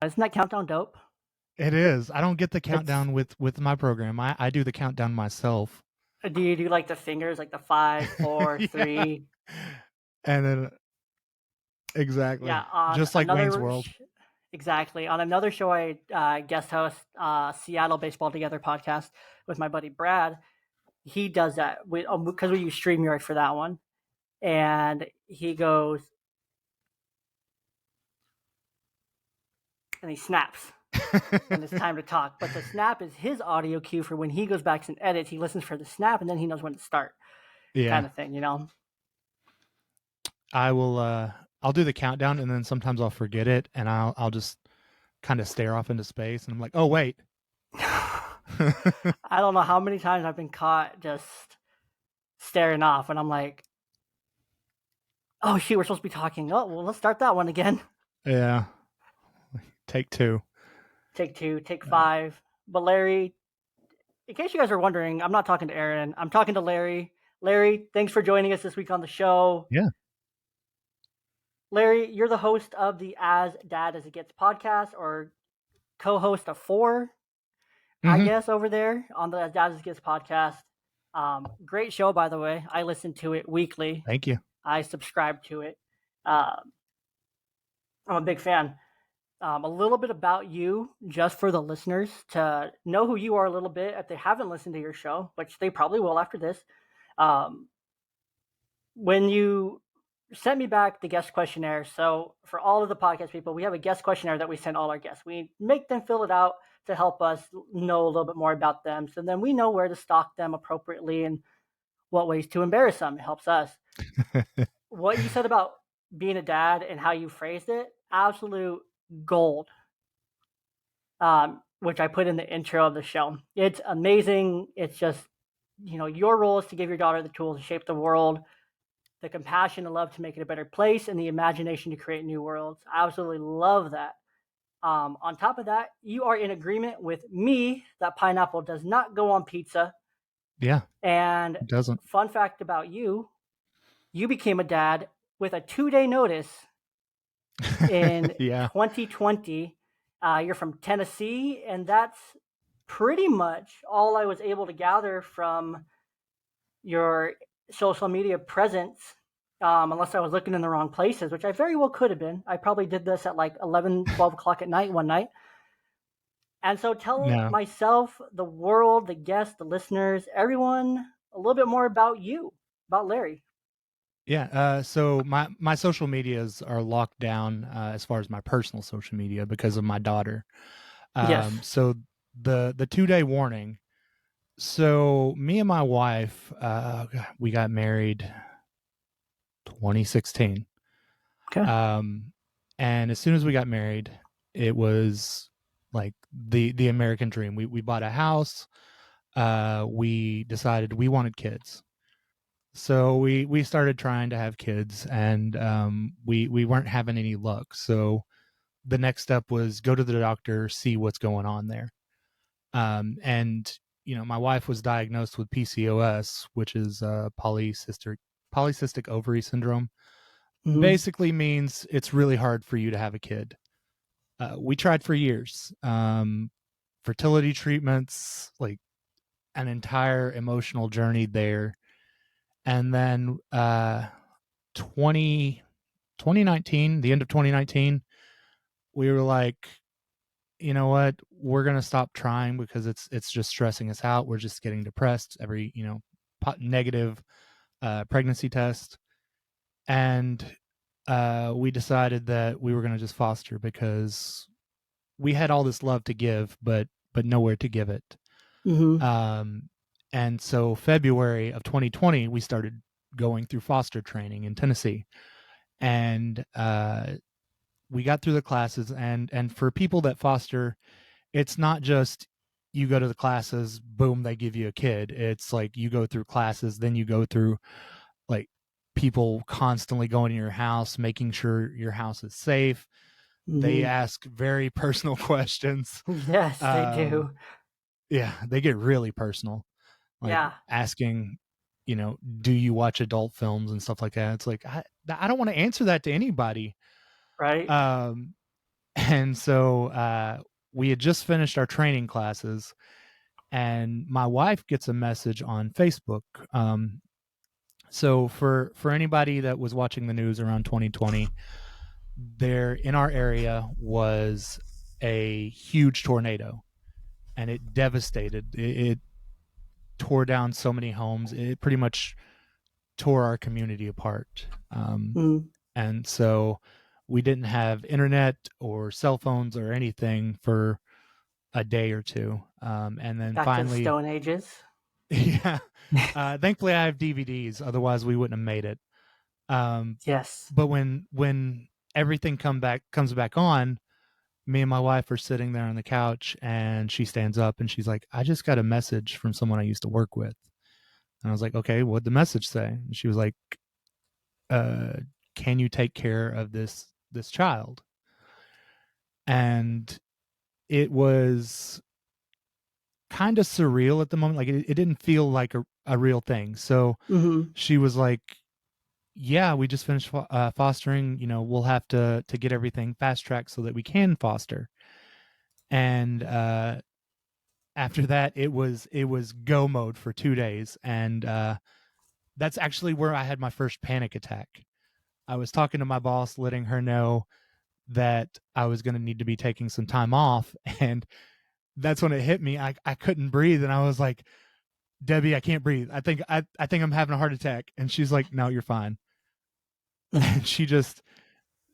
Isn't that countdown dope? It is. I don't get the It's countdown with my program. I do the countdown myself. do you do like the fingers, like the 5, 4, Yeah. 3? And then exactly. Yeah, on Just like Wayne's another World. exactly. On another show I guest host, Seattle Baseball Together podcast with my buddy Brad. He does that because we use StreamYard for that one, and he goes and he snaps when it's time to talk. But the snap is his audio cue for when he goes back and edits. He listens for the snap, and then he knows when to start, Yeah. kind of thing, you know. I will I'll do the countdown and then sometimes I'll forget it and I'll just kind of stare off into space and I'm like, "Oh, wait." I don't know how many times I've been caught just staring off, and I'm like, "Oh shoot, we're supposed to be talking. Oh well, let's start that one again." Yeah. Take 2. Take 2, take Uh, 5. But Larry, in case you guys are wondering, I'm not talking to Aaron. I'm talking to Larry. Larry, thanks for joining us this week on the show. yeah. Larry, you're the host of the As Dad as It Gets podcast, or co-host of 4, I Mhm. guess, over there on the As Dad as It Gets podcast. Great show, by the way. I listen to it weekly. Thank you. I subscribe to it. Um, I'm a big fan. A little bit about you, just for the listeners to know who you are a little bit if they haven't listened to your show, which they probably will after this. Um, when you sent me back the guest questionnaire, so for all of the podcast people, we have a guest questionnaire that we send all our guests. We make them fill it out to help us know a little bit more about them. So then we know where to stalk them appropriately and what ways to embarrass them. It helps us. What you said about being a dad and how you phrased it, absolute gold. Which I put in the intro of the show. It's amazing. It's just, your role is to give your daughter the tools to shape the world, the compassion and love to make it a better place, and the imagination to create new worlds. I absolutely love that. On top of that, you are in agreement with me that pineapple does not go on pizza. Yeah. And It doesn't. fun fact about you, you became a dad with a 2-day notice in Yeah. 2020. You're from Tennessee, and that's pretty much all I was able to gather from your social media presence, unless I was looking in the wrong places, which I very well could have been. I probably did this at like 11, 12 o'clock at night one night. And so tell No. myself, the world, the guests, the listeners, everyone a little bit more about you, about Larry. Yeah, so my social medias are locked down as far as my personal social media because of my daughter. Yes. So the 2-day warning. So me and my wife, we got married 2016. Okay. Um, and as soon as we got married, it was like the American dream. We bought a house. We decided we wanted kids. So we started trying to have kids, and we weren't having any luck. So the next step was go to the doctor, see what's going on there. And my wife was diagnosed with PCOS, which is polycystic ovary syndrome. Mm-hmm. Basically means it's really hard for you to have a kid. We tried for years, fertility treatments, like an entire emotional journey there. And then 20, 2019, the end of 2019, we were like, you know what, we're going to stop trying because it's just stressing us out. We're just getting depressed every, negative pregnancy test. And we decided that we were going to just foster because we had all this love to give, but nowhere to give it. Mm-hmm. Um, and so February of 2020, we started going through foster training in Tennessee, and we got through the classes. And for people that foster, it's not just you go to the classes, boom, they give you a kid. It's like you go through classes, then you go through like people constantly going to your house, making sure your house is safe. They Mm-hmm. ask very personal questions. Yes, they Um, do. yeah, they get really personal, like Yeah. asking, do you watch adult films and stuff like that? It's like I don't want to answer that to anybody. Right. Um, And so we had just finished our training classes, and my wife gets a message on Facebook. So for anybody that was watching the news around 2020, there in our area was a huge tornado, and it devastated. It tore down so many homes. It pretty much tore our community apart. Mm, And so we didn't have internet or cell phones or anything for a day or two. And then back to the finally, Stone Ages. yeah, thankfully I have DVDs. Otherwise, we wouldn't have made it. Um, Yes. but when everything comes back on, me and my wife are sitting there on the couch, and she stands up and she's like, "I just got a message from someone I used to work with." And I was like, "Okay, what'd the message say?" And she was like, uh, "Can you take care of this child?" And it was kind of surreal at the moment. Like it didn't feel like a real thing. So Hmm. she was like, "Yeah, we just finished fostering. You know, we'll have to get everything fast tracked so that we can foster." And after that, it was go mode for 2 days, and that's actually where I had my first panic attack. I was talking to my boss, letting her know that I was going to need to be taking some time off, and that's when it hit me. I couldn't breathe, and I was like, "Debbie, I can't breathe. I think I'm having a heart attack." And she's like, "No, you're fine." And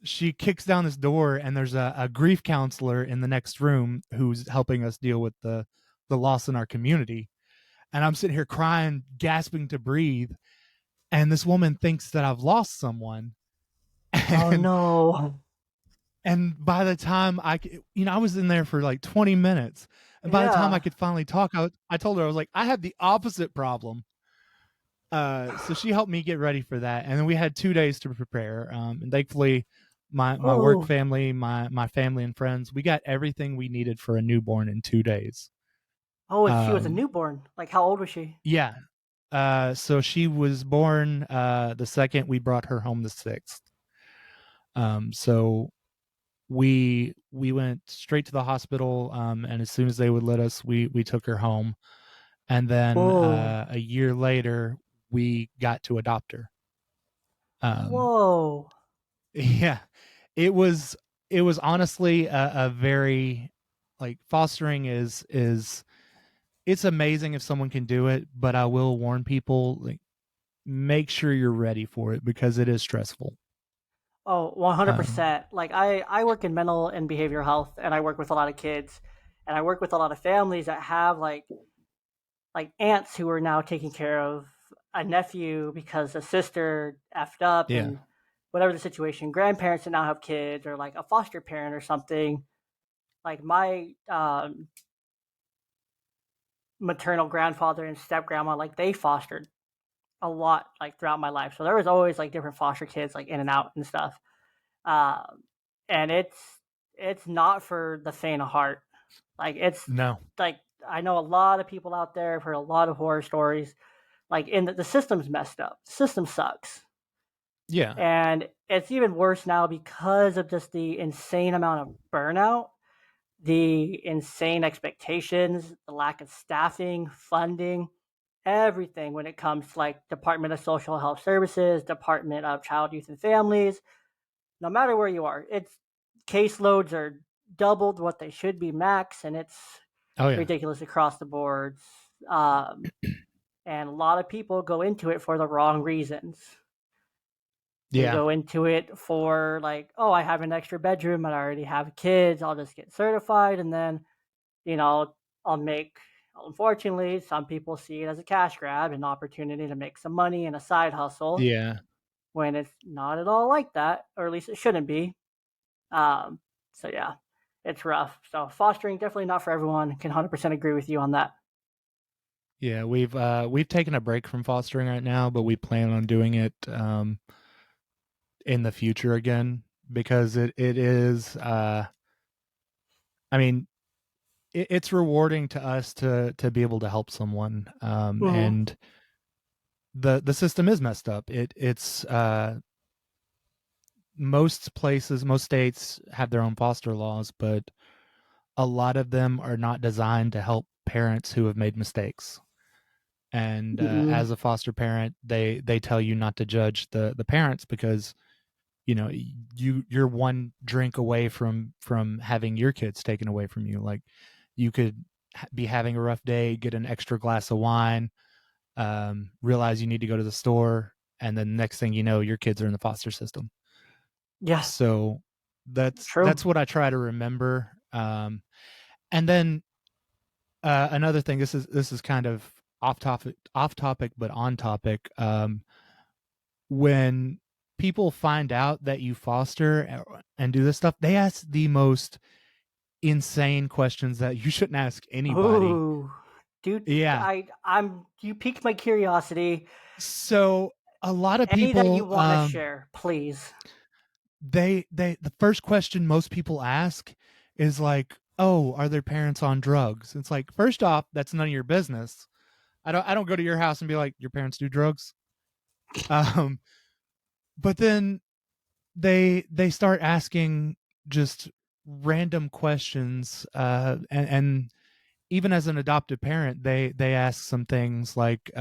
she kicks down this door, and there's a grief counselor in the next room who's helping us deal with the loss in our community. And I'm sitting here crying, gasping to breathe, and this woman thinks that I've lost someone. Oh and no. and by the time I was in there for like 20 minutes, and by the time I Yeah. could finally talk, I told her, I was like, I had the opposite problem. So she helped me get ready for that, and then we had 2 days to prepare. And thankfully, my work Oh. family, my family and friends, we got everything we needed for a newborn in 2 days. Oh, and she was a Um, newborn. Like, how old was she? yeah. So she was born the second we brought her home, the 6th. So we went straight to the hospital, and as soon as they would let us, we took her home, and then Whoa. a year later we got to adopt her. Um, Whoa. yeah, it was it was honestly a very, like, fostering is it's amazing if someone can do it, but I will warn people, like, make sure you're ready for it because it is stressful. Oh, Um, 100%. Like I work in mental and behavioral health and I work with a lot of kids and I work with a lot of families that have like aunts who are now taking care of a nephew because a sister effed up yeah, and whatever the situation, grandparents that now have kids or like a foster parent or something. Like my maternal grandfather and step grandma, like they fostered a lot like throughout my life. So there was always like different foster kids like in and out and stuff. Um, and it's not for the faint of heart. Like it's no, like I know a lot of people out there have heard a lot of horror stories. Like in the system's messed up. The system sucks. yeah, And it's even worse now because of just the insane amount of burnout, the insane expectations, the lack of staffing, funding, everything when it comes to like Department of Social Health Services, Department of Child, Youth and Families, no matter where you are, it's caseloads are doubled what they should be max, and it's oh yeah, ridiculous across the boards. Um, and a lot of people go into it for the wrong reasons. They yeah, go into it for like, oh, I have an extra bedroom and I already have kids. I'll just get certified, and then you know I'll make. Unfortunately, some people see it as a cash grab, an opportunity to make some money and a side hustle. yeah. When it's not at all like that, or at least it shouldn't be. Um, so yeah, it's rough. So fostering definitely not for everyone. Can 100% agree with you on that. Yeah, we've taken a break from fostering right now, but we plan on doing it in the future again because it is I mean, it's rewarding to us to be able to help someone, Hmm. and the system is messed up. It's most places, most states have their own foster laws, but a lot of them are not designed to help parents who have made mistakes. And Mm-mm. as a foster parent, they tell you not to judge the parents because you're one drink away from having your kids taken away from you. Like you could be having a rough day, get an extra glass of wine, realize you need to go to the store, and then next thing you know, your kids are in the foster system. Yeah, So true. that's what I try to remember. And then another thing. This is kind of off topic, but on topic. When people find out that you foster and do this stuff, they ask the most insane questions that you shouldn't ask anybody. Ooh, dude, Yeah. you piqued my curiosity. So a lot of Any that you people, want to share, please. they the first question most people ask is like, "Oh, are their parents on drugs?" It's like, first off, that's none of your business. I don't go to your house and be like, "Your parents do drugs?" Um, but then they start asking just random questions, and even as an adoptive parent, they ask some things like,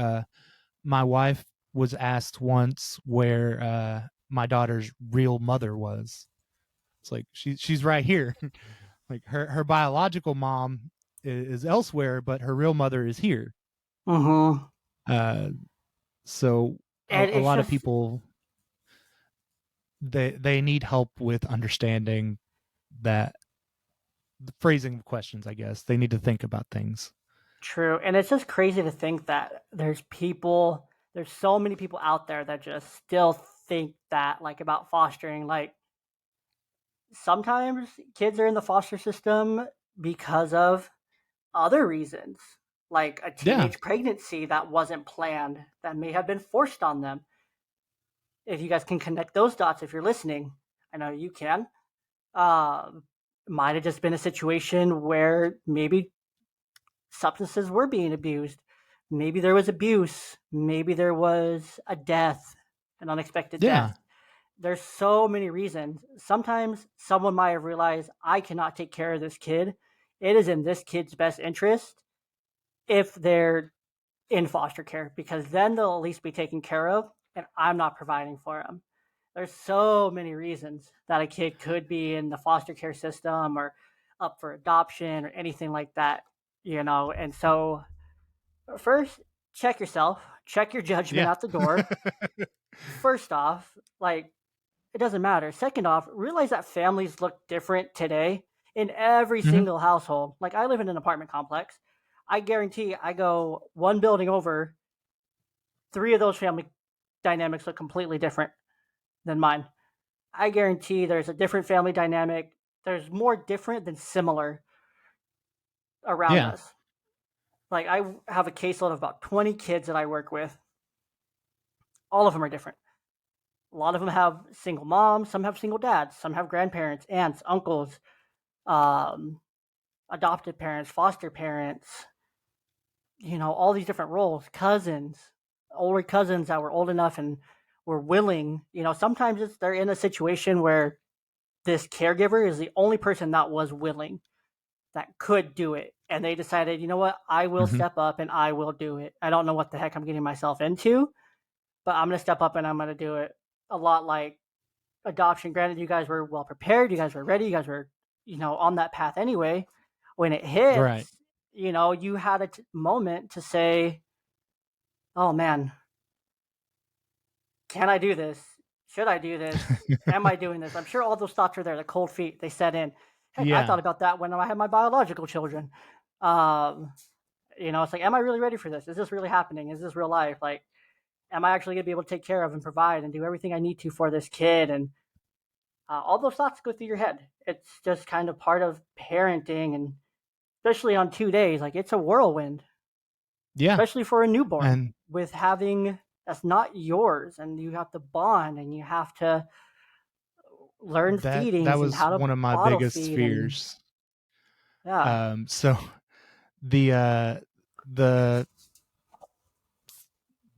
my wife was asked once where my daughter's real mother was. It's like she's right here. Like her biological mom is elsewhere, but her real mother is here. Mm-hmm. Uh, so And a it's lot of just people, they need help with understanding that, the phrasing of questions. I guess they need to think about things. true. And it's just crazy to think that there's so many people out there that just still think that, like, about fostering. Like, sometimes kids are in the foster system because of other reasons, like a Yeah. teenage pregnancy that wasn't planned, that may have been forced on them. If you guys can connect those dots, if you're listening, I know you can. Um, might have just been a situation where maybe substances were being abused. Maybe there was abuse. Maybe there was a death, an unexpected Yeah. death. There's so many reasons. Sometimes someone might have realized, I cannot take care of this kid. It is in this kid's best interest if they're in foster care, because then they'll at least be taken care of and I'm not providing for them. There's so many reasons that a kid could be in the foster care system or up for adoption or anything like that, And so, first, check yourself, check your judgment Yeah. out the door. First off, like, it doesn't matter. Second off, realize that families look different today in every Hmm. single household. Like, I live in an apartment complex. I guarantee I go one building over, three of those family dynamics look completely different than mine. I guarantee there's a different family dynamic. There's more different than similar around Yeah. us. Like, I have a caseload of about 20 kids that I work with. All of them are different. A lot of them have single moms, some have single dads, some have grandparents, aunts, uncles, um, adopted parents, foster parents, all these different roles, cousins, older cousins that were old enough and were willing. Sometimes they're in a situation where this caregiver is the only person that was willing, that could do it. And they decided, you know what, I will Hmm. step up and I will do it. I don't know what the heck I'm getting myself into, but I'm going to step up and I'm going to do it. A lot like adoption. Granted, you guys were well prepared, you guys were ready, you guys were, on that path anyway. When it Right. hits, you had a moment to say, oh man, can I do this? Should I do this? Am I doing this? I'm sure all those thoughts are there. The cold feet, they set in. Heck, I Yeah. thought about that when I had my biological children. Um, it's like, am I really ready for this? Is this really happening? Is this real life? Like, am I actually going to be able to take care of and provide and do everything I need to for this kid? And all those thoughts go through your head. It's just kind of part of parenting, and especially on 2 days, like, it's a whirlwind, Yeah. especially for a newborn And with having that's not yours, and you have to bond and you have to learn that feedings and was how to one of my bottle biggest feed, and fears. yeah. So the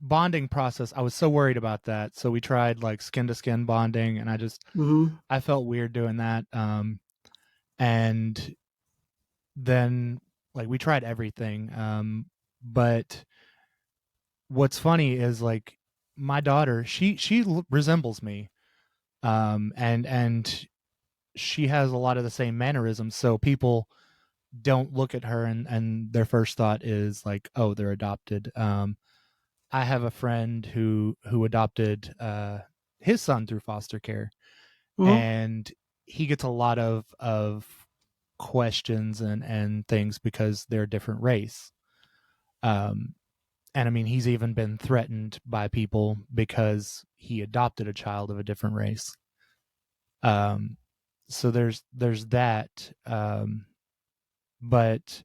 bonding process, I was so worried about that. So we tried like skin to skin bonding, and Mm-hmm. I felt weird doing that. And then like we tried everything. But what's funny is like my daughter, she resembles me. And she has a lot of the same mannerisms. So people don't look at her and their first thought is like, oh, they're adopted. I have a friend who adopted his son through foster care, Mm-hmm. and he gets a lot of questions and things because they're a different race. Um, and I mean, he's even been threatened by people because he adopted a child of a different race. Um, so there's that. But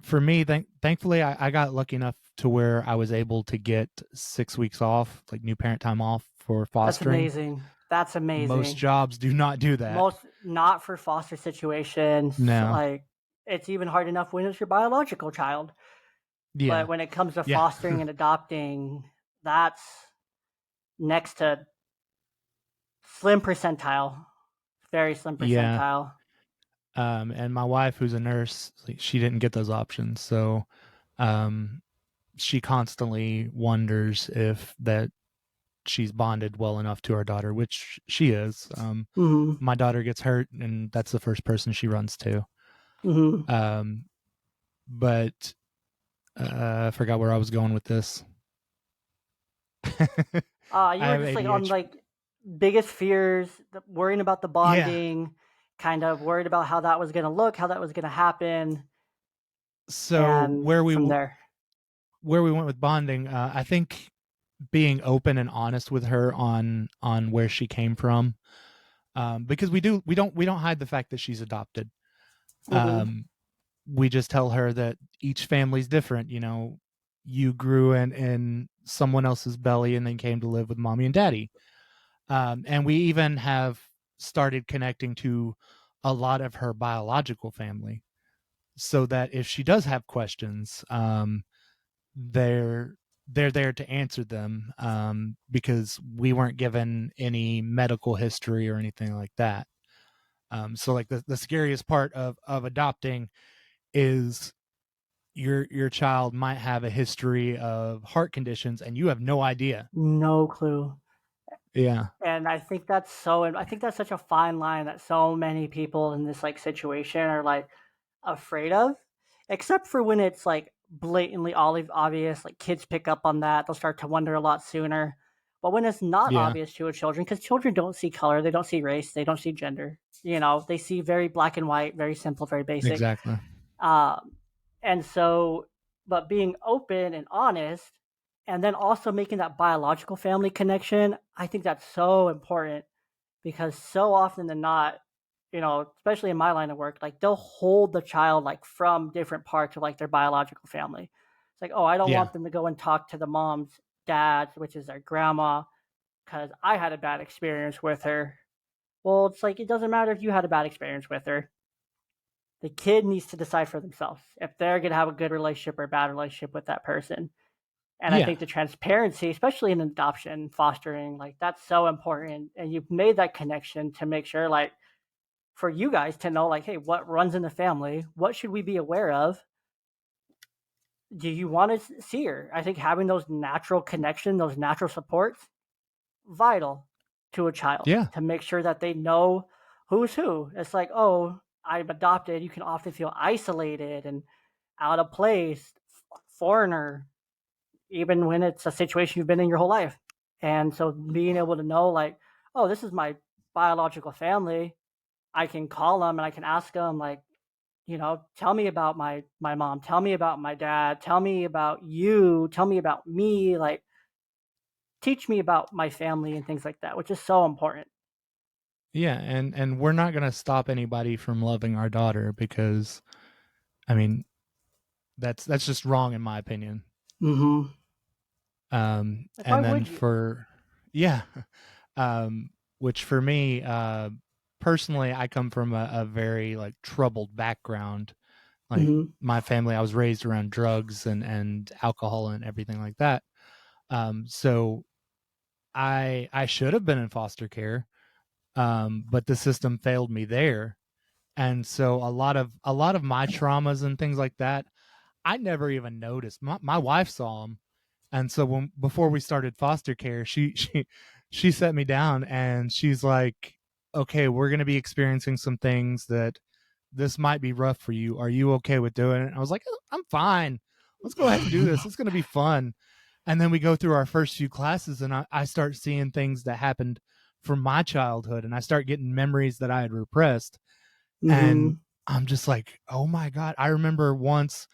for me, thankfully, I got lucky enough to where I was able to get 6 weeks off, like new parent time off for That's fostering. amazing. That's Most amazing. jobs do not do that. Most not for foster situations. No. Like it's even hard enough when it's your biological child. But Yeah. when it comes to Yeah. fostering and adopting, that's next to slim percentile, very slim Yeah. percentile. And my wife, who's a nurse, like, she didn't get those options. So um, she constantly wonders if that she's bonded well enough to our daughter, which she is. Mm-hmm. My daughter gets hurt, and that's the first person she runs to. Mm-hmm. Um, but I forgot where I was going with this. I You were have just like on ADHD. like biggest fears, worrying about the Yeah. bonding, kind of worried about how that was going to look, how that was going to happen, So and from there. where we went with bonding, I think being open and honest with her on where she came from, because we don't hide the fact that she's adopted. Mm-hmm. Um, we just tell her that each family's different. You know, you grew in someone else's belly and then came to live with mommy and daddy. And we even have started connecting to a lot of her biological family, so that if she does have questions, they're they're there to answer them, because we weren't given any medical history or anything like that. So like the scariest part of adopting is your child might have a history of heart conditions and you have no idea. No clue. Yeah. And I think that's so. I think that's such a fine line that so many people in this like situation are like afraid of, except for when it's like blatantly olive obvious. Like kids pick up on that; they'll start to wonder a lot sooner. But when it's not Yeah. obvious to a children, because children don't see color, they don't see race, they don't see gender. You know, they see very black and white, very simple, very basic. Exactly. Um, and so, but being open and honest, and then also making that biological family connection, I think that's so important because so often than not, you know, especially in my line of work, like they'll hold the child like from different parts of like their biological family. It's like, oh, I don't Yeah. want them to go and talk to the mom's dad, which is their grandma, because I had a bad experience with her. Well, it's like it doesn't matter if you had a bad experience with her. The kid needs to decide for themselves if they're going to have a good relationship or a bad relationship with that person. And I Yeah. think the transparency, especially in adoption, fostering, like that's so important. And you've made that connection to make sure, like, for you guys to know, like, hey, what runs in the family? What should we be aware of? Do you want to see her? I think having those natural connection, those natural supports, vital to a child Yeah. to make sure that they know who's who. It's like, oh, I'm adopted. You can often feel isolated and out of place, foreigner, even when it's a situation you've been in your whole life. And so being able to know, like, oh, this is my biological family. I can call them and I can ask them, like, you know, tell me about my mom, tell me about my dad, tell me about you, tell me about me, like teach me about my family and things like that, which is so important. Yeah. And we're not going to stop anybody from loving our daughter because I mean, that's just wrong in my opinion. Mm-hmm. Like, why And then would you? for yeah, um, which for me, personally, I come from a very like troubled background. Like Mm-hmm. my family, I was raised around drugs and alcohol and everything like that. So I should have been in foster care, but the system failed me there. And so a lot of my traumas and things like that, I never even noticed. My wife saw them, and so when before we started foster care, she set me down and she's like, "Okay, we're going to be experiencing some things that this might be rough for you. Are you okay with doing it?" And I was like, "I'm fine. Let's go ahead and do this. It's going to be fun." And then we go through our first few classes, and I start seeing things that happened from my childhood, and I start getting memories that I had repressed, and Mm-hmm. I'm just like, "Oh my god!" I remember once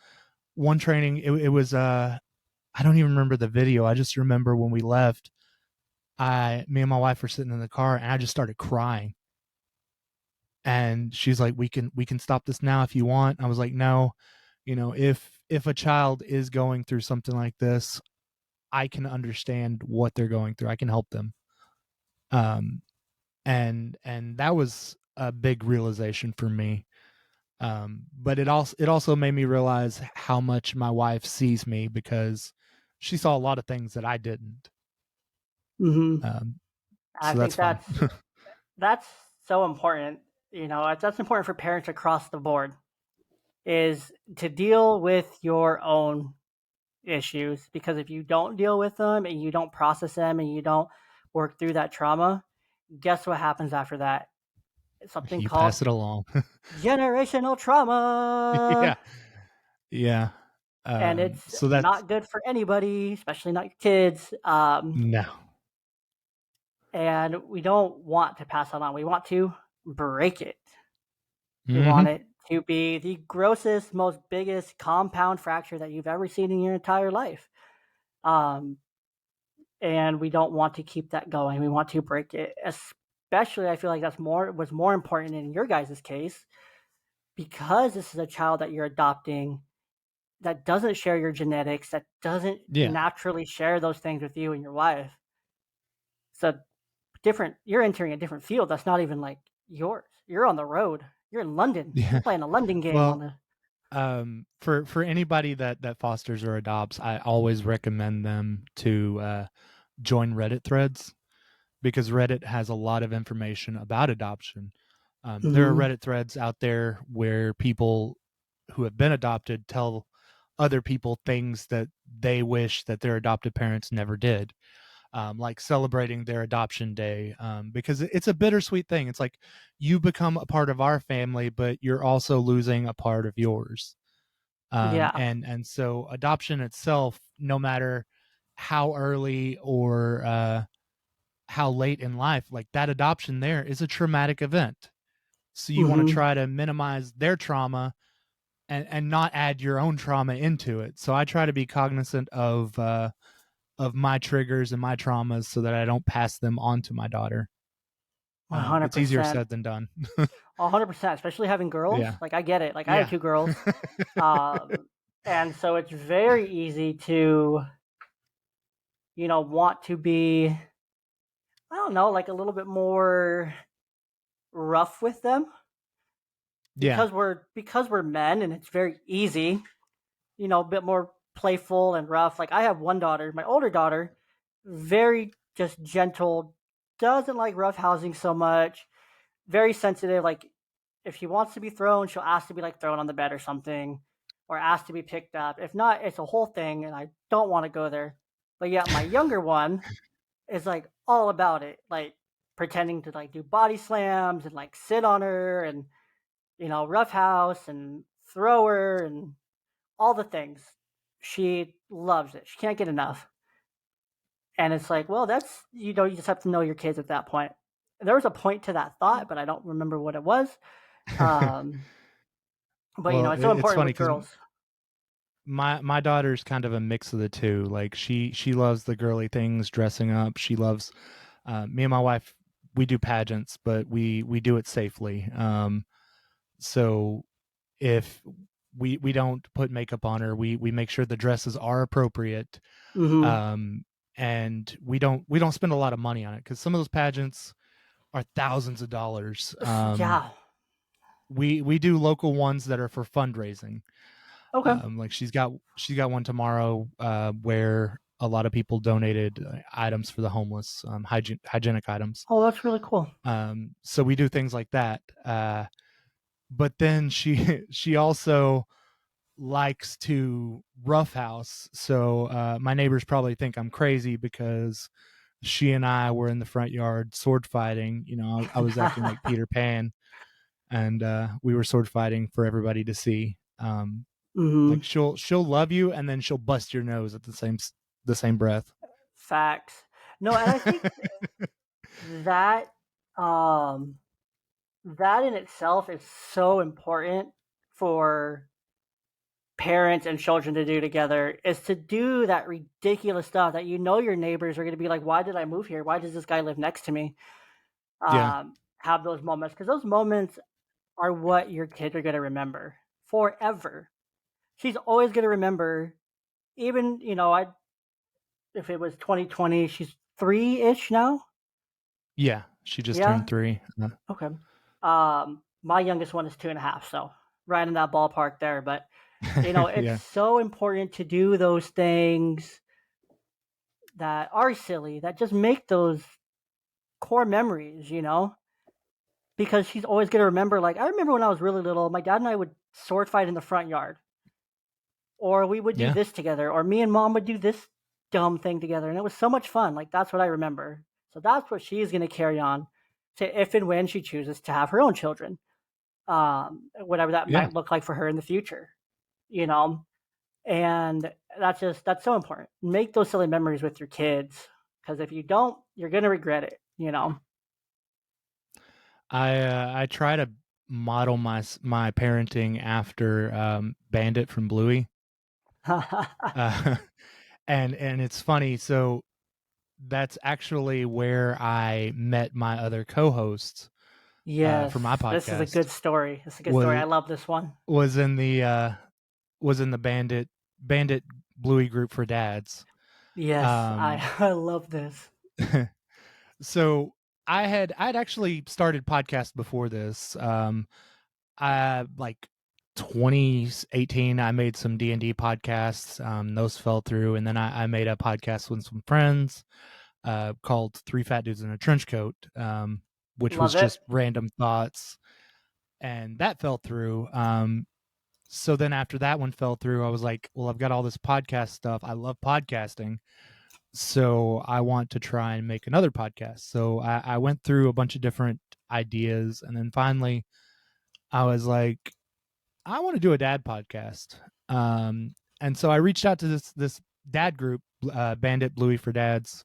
one training. It was I don't even remember the video. I just remember when we left, me and my wife were sitting in the car, and I just started crying. And she's like, "We can stop this now if you want." I was like, "No, if a child is going through something like this, I can understand what they're going through. I can help them." Um, and that was a big realization for me. But it also made me realize how much my wife sees me, because she saw a lot of things that I didn't. Mm-hmm. Um, I so that's think fun. that's so important. That's important for parents across the board is to deal with your own issues, because if you don't deal with them and you don't process them and you don't work through that trauma, guess what happens after that? Something You called pass it along. generational trauma. Yeah, yeah. And it's So that's not good for anybody, especially not your kids. no. And we don't want to pass that on. We want to break it. We Hmm. want it to be the grossest, most biggest compound fracture that you've ever seen in your entire life. Um, and we don't want to keep that going. We want to break it. Especially, I feel like that's more was more important in your guys' case, because this is a child that you're adopting that doesn't share your genetics, that doesn't Yeah, naturally share those things with you and your wife. So different. You're entering a different field that's not even like yours. You're on the road. You're in London. You're yeah. playing a London game on Well, the. for anybody that fosters or adopts, I always recommend them to join Reddit threads, because Reddit has a lot of information about adoption. There are Mm-hmm. Reddit threads out there where people who have been adopted tell other people things that they wish that their adopted parents never did, like celebrating their adoption day, because it's a bittersweet thing. It's like you become a part of our family, but you're also losing a part of yours. Yeah. And so adoption itself, no matter how early or how late in life, like that adoption there is a traumatic event. So you want to Mm-hmm. try to minimize their trauma and not add your own trauma into it. So I try to be cognizant of my triggers and my traumas so that I don't pass them on to my daughter. One hundred It's easier percent. said than done. 100%. Especially having girls. Yeah. Like I get it. Like I have Yeah. two girls. Um, and so it's very easy to want to be, I don't know, like a little bit more rough with them, Yeah. because we're men, and it's very easy, a bit more playful and rough. Like I have one daughter, my older daughter, very just gentle, doesn't like rough housing so much, very sensitive. Like if she wants to be thrown, she'll ask to be like thrown on the bed or something, or ask to be picked up. If not, it's a whole thing, and I don't want to go there. But yeah, my younger one is like all about it, like pretending to like do body slams and like sit on her and roughhouse and throw her and all the things. She loves it. She can't get enough. And it's like, well, that's you just have to know your kids at that point. There was a point to that thought, but I don't remember what it was. Um, but Well, it's so it's important funny with because girls. my daughter's kind of a mix of the two. Like she loves the girly things, dressing up. She loves me and my wife. We do pageants, but we do it safely. So if we don't put makeup on her, we make sure the dresses are appropriate. Hmm. Um, and we don't spend a lot of money on it, because some of those pageants are thousands of dollars. Yeah. We do local ones that are for fundraising. Okay. Like she's got one tomorrow, where a lot of people donated items for the homeless, hygienic items. Oh, that's really cool. So we do things like that. But then she she also likes to roughhouse. So my neighbors probably think I'm crazy because she and I were in the front yard sword fighting. You know, I was acting like Peter Pan, and we were sword fighting for everybody to see. Hmm. Like she'll love you, and then she'll bust your nose at the same breath. Facts. No, and I think that um that in itself is so important for parents and children to do together is to do that ridiculous stuff that your neighbors are going to be like, why did I move here? Why does this guy live next to me? Yeah, Have those moments because those moments are what your kids are going to remember forever. She's always going to remember, even, I if it was 2020, she's 3-ish now. yeah. She just Yeah. turned 3. Okay. My youngest one is 2.5, so right in that ballpark there. But it's Yeah, so important to do those things that are silly, that just make those core memories, because she's always gonna remember. Like I remember when I was really little, my dad and I would sword fight in the front yard, or we would do yeah, this together, or me and mom would do this dumb thing together, and it was so much fun. Like that's what I remember. So that's what she's gonna carry on to if and when she chooses to have her own children, whatever that yeah. might look like for her in the future, you know. And that's so important. Make those silly memories with your kids because if you don't, you're gonna regret it. I try to model my parenting after Bandit from Bluey. Uh, and it's funny. So that's actually where I met my other co-hosts Yes, for my this is a good podcast. story. It's a good story. Was I love this one. was in the Bandit Bluey group for dads. Yes, I Um, I love this. so I'd actually started podcast before this. I like 2018 I made some D&D podcasts. Those fell through, and then I made a podcast with some friends called Three Fat Dudes in a Trench Coat, which was Love it. just random thoughts, and that fell through. So then after that one fell through, I was like, well, I've got all this podcast stuff. I love podcasting, so I want to try and make another podcast. So I went through a bunch of different ideas, and then finally I was like, I want to do a dad podcast. Um, and so I reached out to this dad group, Bandit Bluey for Dads,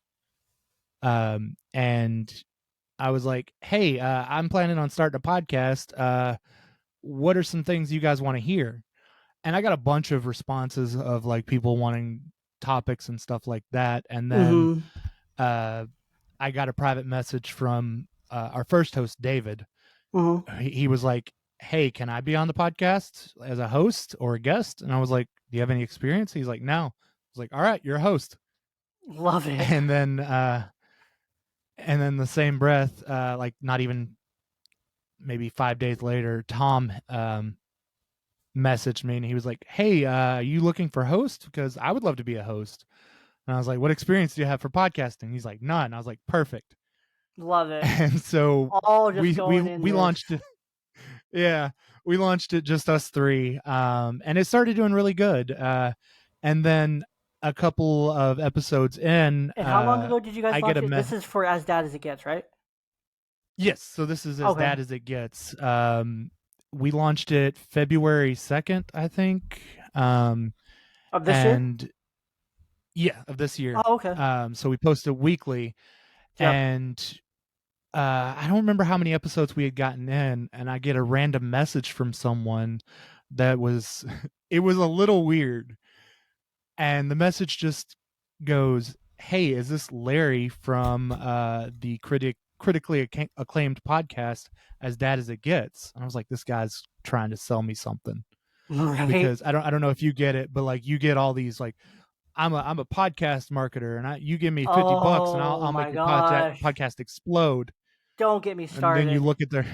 and I was like, "Hey, I'm planning on starting a podcast. What are some things you guys want to hear?" And I got a bunch of responses of like people wanting topics and stuff like that. And then Mhm. uh, I got a private message from our first host, David. Mhm. He was like, "Hey, can I be on the podcast as a host or a guest?" And I was like, "Do you have any experience?" He's like, "No." I was like, "All right, you're a host." Love it. And then the same breath, like not even maybe 5 days later, Tom messaged me and he was like, "Hey, you looking for a host? Because I would love to be a host." And I was like, "What experience do you have for podcasting?" He's like, "None." I was like, "Perfect." Love it. And so All just we going we in we this. launched it. Yeah, we launched it just us three, and it started doing really good. And then a couple of episodes in, And how long ago did you guys I get launch a it? This is for As Dad as It Gets, right? yes. So this is as Okay. dad as it gets. We launched it February 2nd, I think, Of this year? and yeah, of this year. Oh, okay. So we post it weekly, Yep. and I don't remember how many episodes we had gotten in, and I get a random message from someone that was it was a little weird, and the message just goes, "Hey, is this Larry from the critically acclaimed podcast As Dad as It Gets?" And I was like, "This guy's trying to sell me something." Right. Because I don't know if you get it, but like you get all these like I'm a podcast marketer, and you give me $50 and I'll Oh I'll make my your gosh. podcast explode. Don't get me And then you started. look at their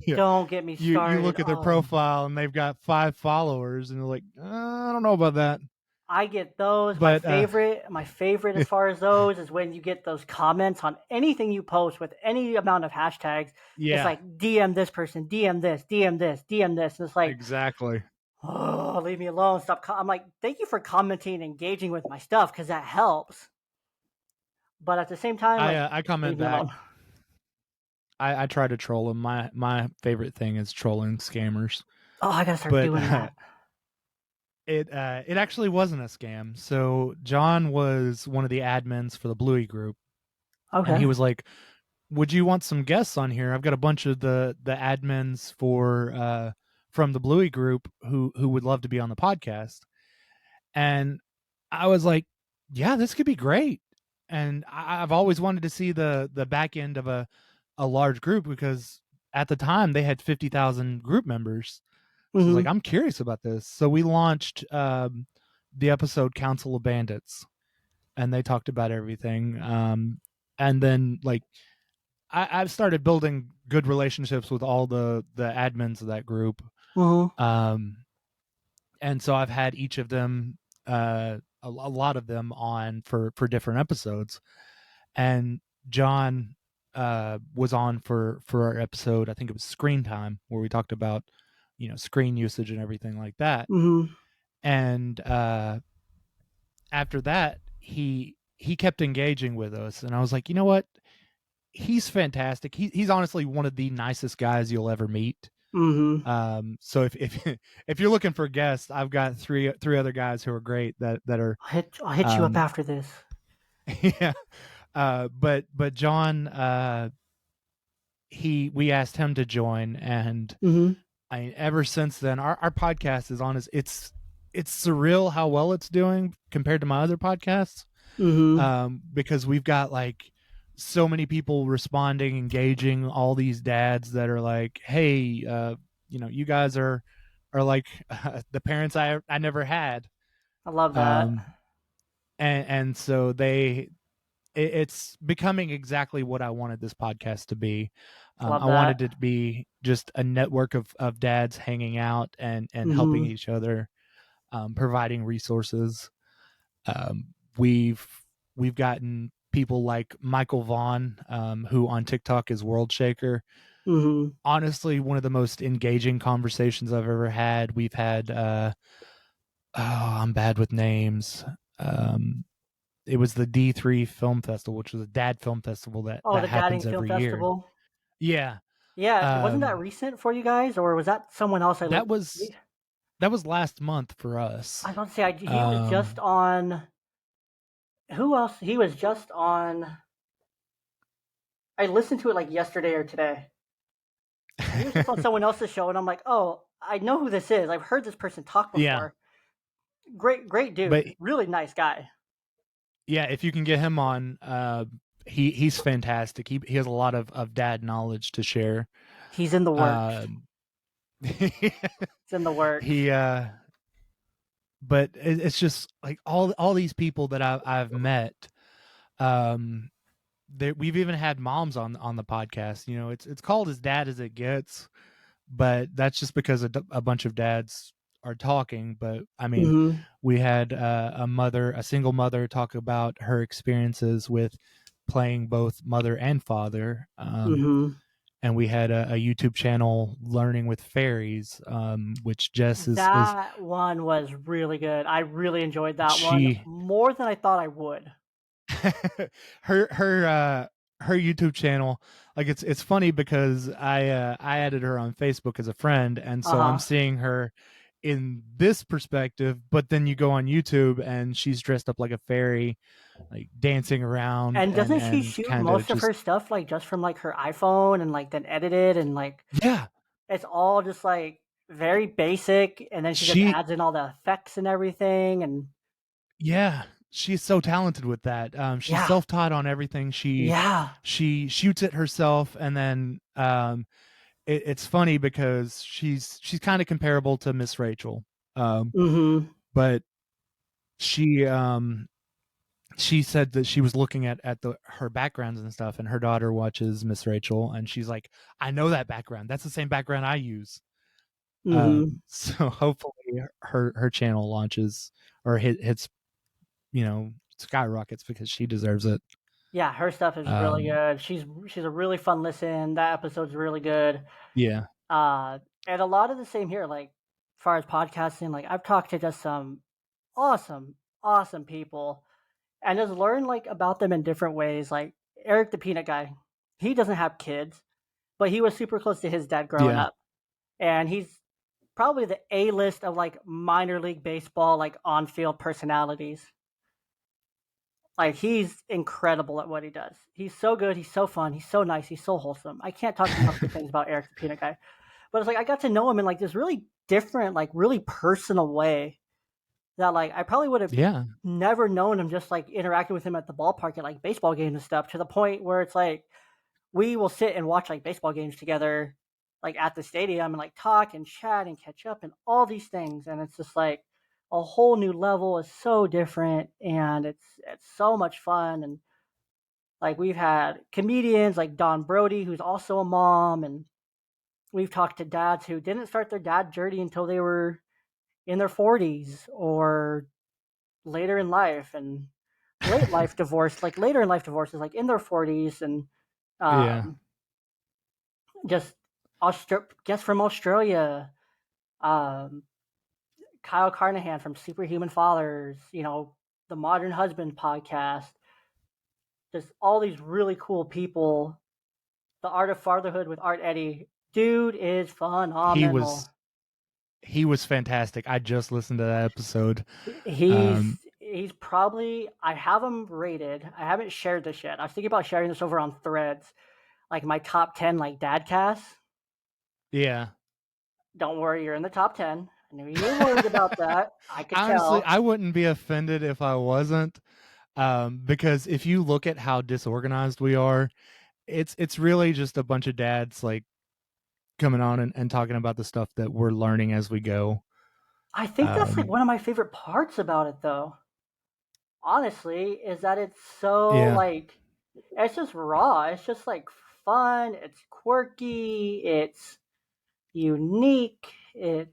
yeah, Don't get me you started. look at their profile and they've got 5 followers, and they're like, I don't know about that. I get those. My But favorite, my favorite as far as those is when you get those comments on anything you post with any amount of hashtags. It's yeah, like DM this person, DM this, DM this, DM this. And it's like, exactly. oh, leave me alone. Stop. I'm like, thank you for commenting and engaging with my stuff because that helps. But at the same time, like, I leave comment me back. alone. I try to troll them. My favorite thing is trolling scammers. Oh, I gotta start But doing that. it actually wasn't a scam. So John was one of the admins for the Bluey group, and he Okay. was like, "Would you want some guests on here? I've got a bunch of the admins for from the Bluey group who would love to be on the podcast." And I was like, "Yeah, this could be great." And I've always wanted to see the back end of a large group because at the time they had 50,000 group members. So I was like, Mm-hmm. I'm curious about this. So we launched the episode Council of Bandits, and they talked about everything. And then like I've started building good relationships with all the admins of that group. Mm-hmm. Um, and so I've had each of them, a lot of them on for different episodes. And John was on for our episode. I think it was Screen Time, where we talked about screen usage and everything like that. Mm-hmm. And after that, he kept engaging with us, and I was like, you know what? He's fantastic. He's honestly one of the nicest guys you'll ever meet. Mm-hmm. So if if you're looking for guests, I've got three other guys who are great that are I'll hit you up um after this. yeah. But John, we asked him to join, and Mm-hmm. ever since then our podcast is on. It's surreal how well it's doing compared to my other podcasts. Mm-hmm. Because we've got like so many people responding, engaging, all these dads that are like, hey, you guys are like the parents I never had. I love that. um and so it's becoming exactly what I wanted this podcast to be. I love I wanted that. it to be just a network of dads hanging out and helping Mm-hmm. each other, providing resources. Um, we've we've gotten people like Michael Vaughn, who on TikTok is World Shaker. Mm-hmm. Honestly, one of the most engaging conversations I've ever had. We've had I'm bad with names. Um, it was the D3 Film Festival, which was a dad film festival Oh, that the Dadding happens Film every year. Festival. Yeah. Yeah, wasn't that Um, recent for you guys, or was that someone else I that looked? was that was last month for I us. was about to say he was just Um, on. Who else? He was just on. I listened to it like yesterday or today. He was just on someone else's show, and I'm like, oh, I know who this is. I've heard this person talk yeah, before. Great, great but dude. Really nice guy. yeah, if you can get him on, he's fantastic. He has a lot of dad knowledge to share. He's in the works. Um, It's in the works. he but it's just like all these people that I've met. Um, we've even had moms on the podcast. It's called As Dad as It Gets, but that's just because a bunch of dads are talking. But I mean, Mm-hmm. we had a single mother, talk about her experiences with playing both mother and father. Mm-hmm. And we had a YouTube channel, Learning with Fairies, which Jess is That one was really good. I really enjoyed that one she more than I thought I would. her YouTube channel. Like it's funny because I added her on Facebook as a friend, and Uh so I'm huh. seeing her in this perspective, but then you go on YouTube and she's dressed up like a fairy, like dancing around And doesn't she and shoot kind of most of just her stuff like just from like her iPhone and like then edit it and like yeah. it's all just like very basic and then she just She adds in all the effects and everything and Yeah, she's so talented with that. She's yeah. self-taught on everything. Yeah. She shoots it herself, and then it's funny because she's kind of comparable to Miss Rachel, Mhm. but she she said that she was looking at her backgrounds and stuff, and her daughter watches Miss Rachel, and she's like, I know that background. That's the same background I use. Mhm. So hopefully her channel launches or hits, skyrockets because she deserves it. Yeah, her stuff is really Um, good. She's a really fun listen. That episode's really good. yeah, Uh, and a lot of the same here. Like, as far as podcasting, like I've talked to just some awesome, awesome people, and just learn like about them in different ways. Like Eric the Peanut Guy, he doesn't have kids, but he was super close to his dad growing yeah, up, and he's probably the A list of like minor league baseball like on field personalities. Like he's incredible at what he does. He's so good. He's so fun. He's so nice. He's so wholesome. I can't talk enough good things about Eric the Peanut Guy. But it's like I got to know him in like this really different, like really personal way that like I probably would have yeah, never known him just like interacting with him at the ballpark at like baseball games and stuff. To the point where it's like we will sit and watch like baseball games together, like at the stadium and like talk and chat and catch up and all these things. And it's just like a whole new level. Is so different and it's so much fun. And like we've had comedians like Don Brody, who's also a mom, and we've talked to dads who didn't start their dad journey until they were in their 40s or later in life, and late life divorce, like later in life divorces, like in their 40s, and yeah. um, just guests from Australia, um, Kyle Carnahan from Superhuman Fathers, the Modern Husband podcast, just all these really cool people. The Art of Fatherhood with Art Eddie, dude is He phenomenal. was he was fantastic. I just listened to that episode. He's Um, he's probably, I have him rated. I haven't shared this yet. I was thinking about sharing this over on Threads, like my top 10 like dad casts. yeah. Don't worry, you're in the top 10. I knew you were worried about that. I could Honestly, tell. I wouldn't be offended if I wasn't, because if you look at how disorganized we are, it's really just a bunch of dads like coming on and talking about the stuff that we're learning as we go. I think that's like Um, one of my favorite parts about it though. Honestly, is that it's so yeah. like it's just raw. It's just like fun, it's quirky, it's unique. It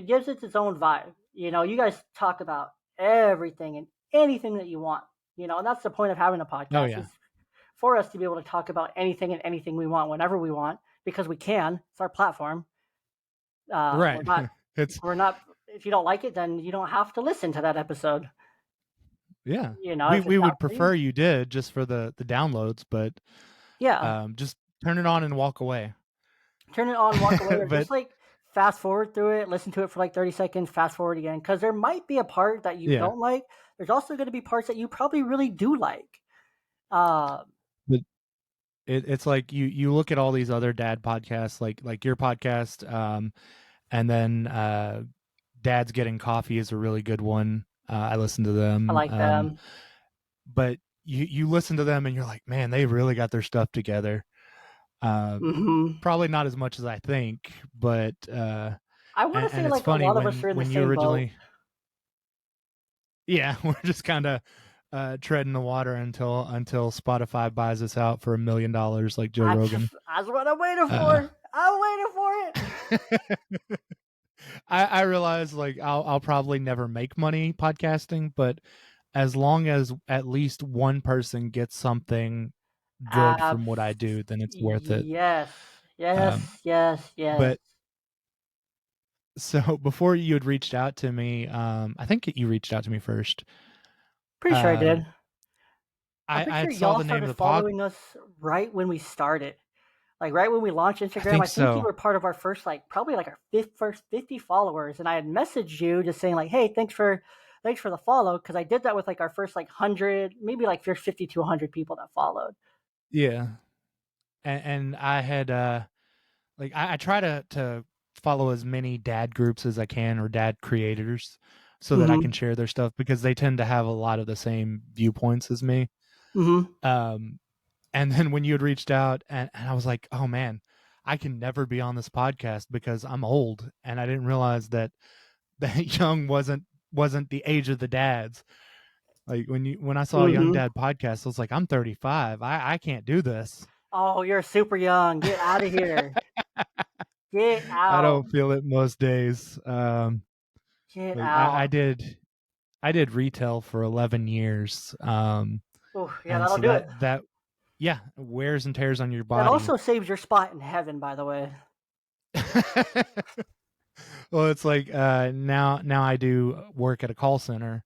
gives it its own vibe. You guys talk about everything and anything that you want. And that's the point of having a Oh podcast yeah. is for us to be able to talk about anything and anything we want whenever we want because we can. It's our platform. Right. We're not. It's We're not. If you don't like it, then you don't have to listen to that episode. yeah. We If it's we not would for you, prefer you did just for the downloads, but yeah, just turn it on and walk away. turn it on, walk away, or But just like fast forward through it, listen to it for like 30 seconds, fast forward again. Because there might be a part that you yeah, don't like. There's also going to be parts that you probably really do like. Uh, but it's like you look at all these other dad podcasts like your podcast, and then Dad's Getting Coffee is a really good one. I listen to I them. like them. But you listen to them and you're like, man, they really got their stuff together. Uh, Hmm. Probably not as much as I think, but I want to and say it's like a funny lot of us are in the when you same boat. originally, yeah, we're just kind of treading the water until Spotify buys us out for $1 million like Joe Rogan. That's what I'm waiting Uh, for. I'm waiting for it. I realize like I'll probably never make money podcasting, but as long as at least one person gets something good from what I Abs- do, then it's worth it. yes, Um, yes, yes, yes. but so before you had reached out to me, I think you reached out to me first. Pretty sure I Uh, did. I'm I pretty sure had saw y'all the name of started the pod. following us right when we started. Like right when we launched I Instagram, think I think you so. were part of our first, like probably like our first 50 followers, and I had messaged you just saying like, "Hey, thanks for the follow," because I did that with like our first like 100, maybe like first 50 to 100 people that followed. Yeah, and I had like I try to follow as many dad groups as I can or dad creators so that I can Mm-hmm. share their stuff because they tend to have a lot of the same viewpoints as me. Mm-hmm. Um, and then when you had reached out and I was like, oh man, I can never be on this podcast because I'm old, and I didn't realize that that young wasn't the age of the dads. Like when I saw a young Mm-hmm. dad podcast, I was like, I'm 35. I can't do this. Oh, you're super young. Get out of here. Get I out. don't feel it most days. Get Like I out. did I did retail for 11 years. Oh, yeah, And that'll so do it. that yeah, wears and tears on your That body. also saves your spot in heaven, by the way. Well, it's like now I do work at a call center,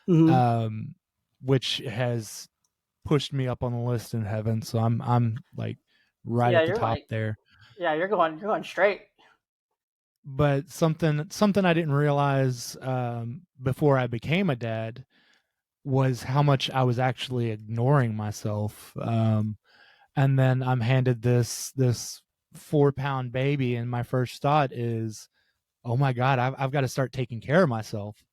Hmm. um, which has pushed me up on the list in heaven. So I'm like right Yeah, at the you're top like, there. yeah, you're going straight. But something I didn't realize before I became a dad was how much I was actually ignoring myself. And then I'm handed this 4 pound baby, and my first thought is, oh my god, I've got to start taking care of myself.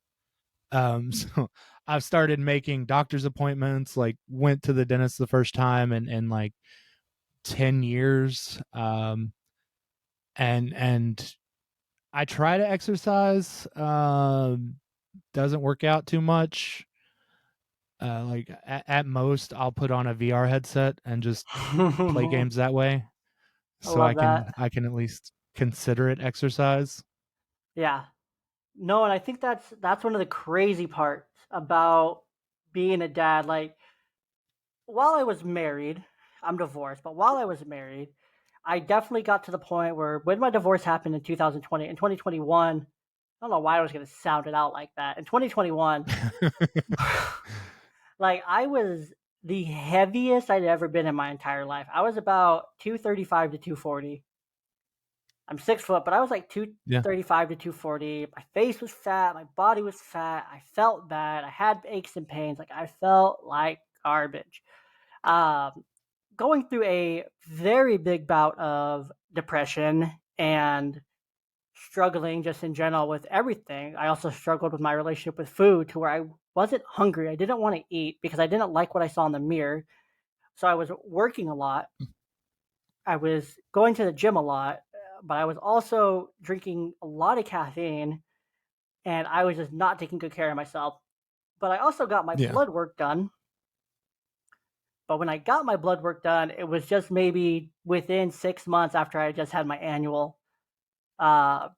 So I've started making doctor's appointments. Like went to the dentist the first time in like 10 years. And I try to exercise. Doesn't work out too much. Like at most, I'll put on a VR headset and just play I games that way, so love that. I can at least consider it exercise. Yeah. No, and I think that's one of the crazy parts about being a dad. Like while I was married, I'm divorced, but while I was married, I definitely got to the point where when my divorce happened in 2020, in 2021, I don't know why I was going to sound it out like that. In 2021, like I was the heaviest I'd ever been in my entire life. I was about 235 to 240. I'm 6 foot, but I was like Yeah, 235 to 240. My face was fat. My body was fat. I felt bad. I had aches and pains. Like I felt like garbage. Um, Going through a very big bout of depression and struggling just in general with everything. I also struggled with my relationship with food to where I wasn't hungry. I didn't want to eat because I didn't like what I saw in the mirror. So I was working a lot. I was going to the gym a lot, but I was also drinking a lot of caffeine and I was just not taking good care of myself. But I also got my yeah, blood work done. But when I got my blood work done, it was just maybe within 6 months after I just had my annual. Uh,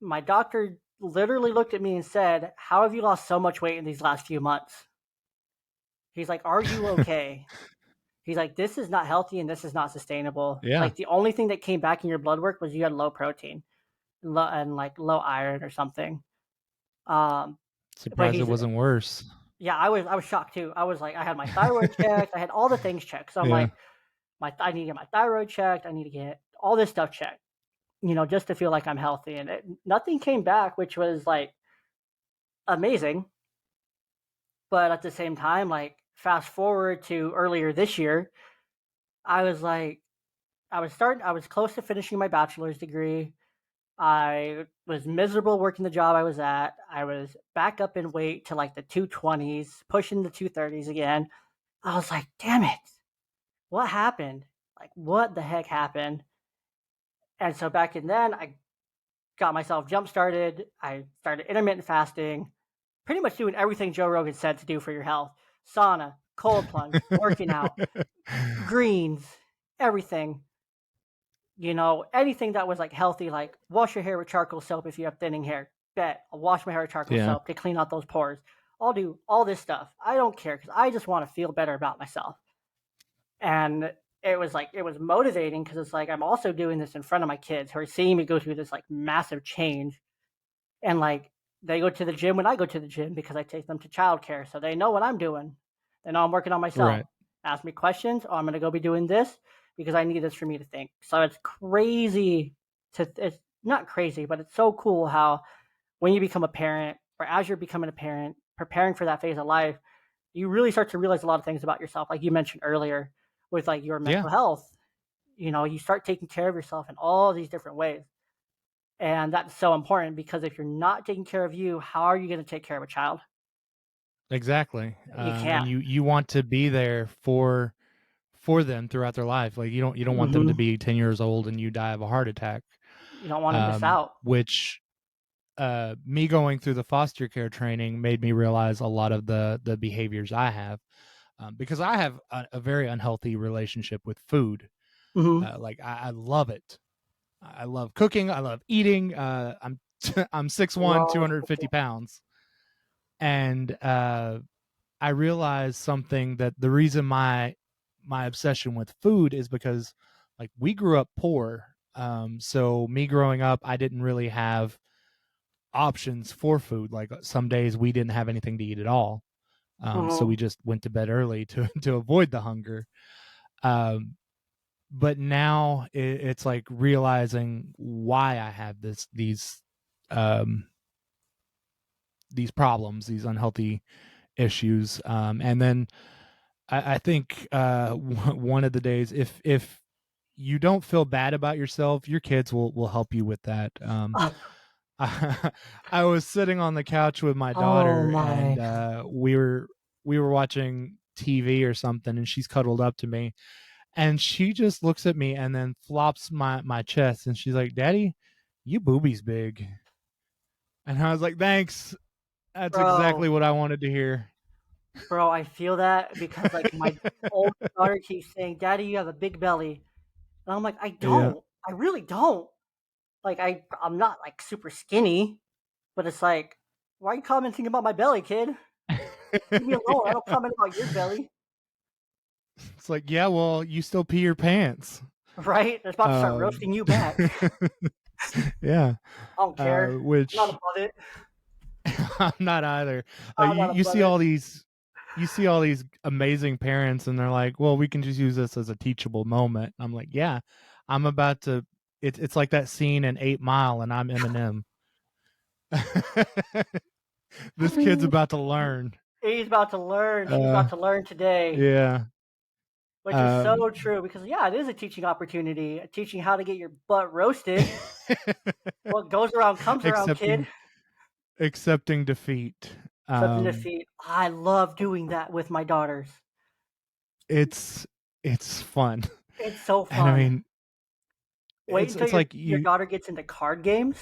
my doctor literally looked at me and said, "How have you lost so much weight in these last few months?" He's like, "Are you okay?" He's like, "This is not healthy and this is not sustainable." yeah. Like the only thing that came back in your blood work was you had low protein, and like low iron or something. Um, but Surprised it he's wasn't worse. yeah, I was shocked too. I was like, I had my thyroid checked, I had all the things checked. So I'm Yeah, like, I need to get my thyroid checked. I need to get all this stuff checked, just to feel like I'm healthy. And nothing came back, which was like amazing. But at the same time, like fast forward to earlier this year, I was like, I was close to finishing my bachelor's degree. I was miserable working the job I was at. I was back up in weight to like the 220s, pushing the 230s again. I was like, damn it, what happened? Like, what the heck happened? And so back in then, I got myself jump started. I started intermittent fasting, pretty much doing everything Joe Rogan said to do for your health: sauna, cold plunge, working out, greens, everything. Anything that was like healthy, like wash your hair with charcoal soap if you have thinning hair. Bet I'll wash my hair with charcoal yeah, soap to clean out those pores. I'll do all this stuff. I don't care because I just want to feel better about myself. And it was motivating because it's like I'm also doing this in front of my kids who are seeing me go through this like massive change. And like they go to the gym when I go to the gym because I take them to childcare, so they know what I'm doing. They know I'm working on myself. right, Ask me questions. Oh, I'm gonna go be doing this because I need this for me to think. So it's crazy it's not crazy, but it's so cool how when you become a parent or as you're becoming a parent, preparing for that phase of life, you really start to realize a lot of things about yourself, like you mentioned earlier, with like your yeah, mental health. You start taking care of yourself in all these different ways. And that's so important because if you're not taking care of you, how are you going to take care of a child? exactly. You And can't. you want to be there for them throughout their life. Like you don't want them to Hmm. be 10 years old and you die of a heart attack. You don't want to miss out. Which me going through the foster care training made me realize a lot of the behaviors I have, because I have a very unhealthy relationship with food. Hmm. Like I love it. I love cooking. I love eating. I'm I'm 6'1", Love 250 cooking. pounds, And I realized something, that the reason my obsession with food is because, like, we grew up poor. So me growing up, I didn't really have options for food. Like, some days we didn't have anything to eat at all. So Hmm. we just went to bed early to to avoid the hunger. Um, but now it's like realizing why I have um, these problems, these unhealthy issues. And then I think one of the days, if you don't feel bad about yourself, your kids will help you with that. I, I was sitting on the couch with my Oh daughter, and my, we were watching TV or something, and she's cuddled up to me, and she just looks at me and then flops my chest, and she's like, "Daddy, you boobies big." And I was like, "Thanks. That's bro, exactly what I wanted to hear." bro, I feel that because like my old daughter keeps saying, "Daddy, you have a big belly," and I'm like, I Yeah. don't, I really don't. Like I'm not like super skinny, but it's like, why are you commenting about my belly, kid? Leave me alone. I Yeah. don't comment about your belly, It's like, yeah, well, you still pee your pants. right? They're about to start Um, roasting you back. yeah. I don't care. I'm not Which above it. I'm not either. Like, I'm not you above see it. all these amazing parents, and they're like, well, we can just use this as a teachable moment. I'm like, yeah, I'm about to. It's like that scene in 8 Mile, and I'm Eminem. This kid's about to learn. He's about to learn. She's Uh, about to learn today, yeah. which is Um, so true because yeah, it is a teaching opportunity, teaching how to get your butt roasted. What goes around comes around, kid. accepting accepting defeat. Accepting Um, defeat. I love doing that with my daughters. it's it's fun, It's so and I fun. mean, Wait until it's like your you. daughter gets into card games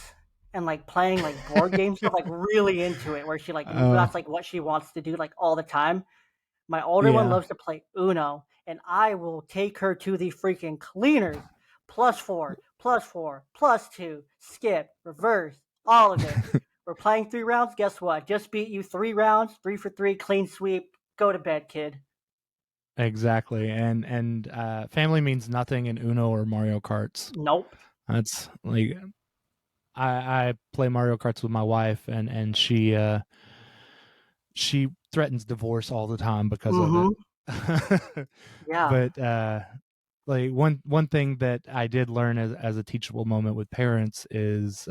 and like playing like board games stuff, like really into it, where she like Uh, that's like what she wants to do like all the time. My older one yeah, loves to play Uno, and I will take her to the freaking cleaners. Plus four, plus four, plus two, skip, reverse, all of it. We're playing 3 rounds. Guess what? Just beat you 3 rounds, 3 for 3, clean sweep. Go to bed, kid. exactly. And family means nothing in Uno or Mario Karts. Nope. That's like, I play Mario Karts with my wife, and she threatens divorce all the time because of it. Mm-hmm. Yeah. But like, one thing that I did learn as a teachable moment with parents is,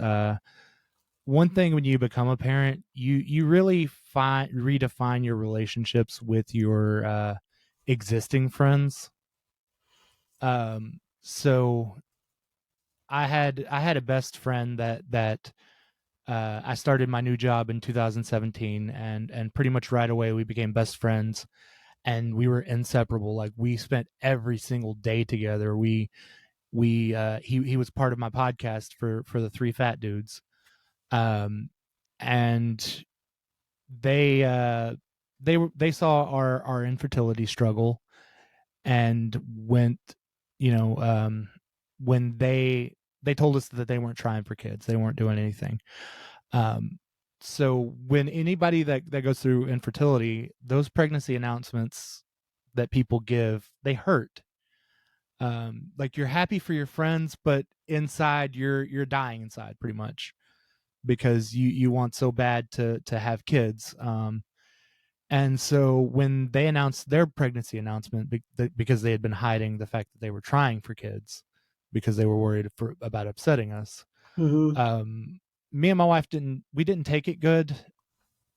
one thing when you become a parent, you really redefine your relationships with your existing friends. So I had a best friend that I started my new job in 2017, and pretty much right away we became best friends, and we were inseparable. Like, we spent every single day together. He was part of my podcast for the Three Fat Dudes. And they saw our infertility struggle, and went, you know when they told us that they weren't trying for kids, they weren't doing anything. um so when anybody that goes through infertility, those pregnancy announcements that people give, they hurt. Like, you're happy for your friends, but inside you're dying inside, pretty much, because you want so bad to have kids. And so when they announced their pregnancy announcement, because they had been hiding the fact that they were trying for kids, because they were worried about upsetting us, Mm-hmm. me and my wife didn't take it good,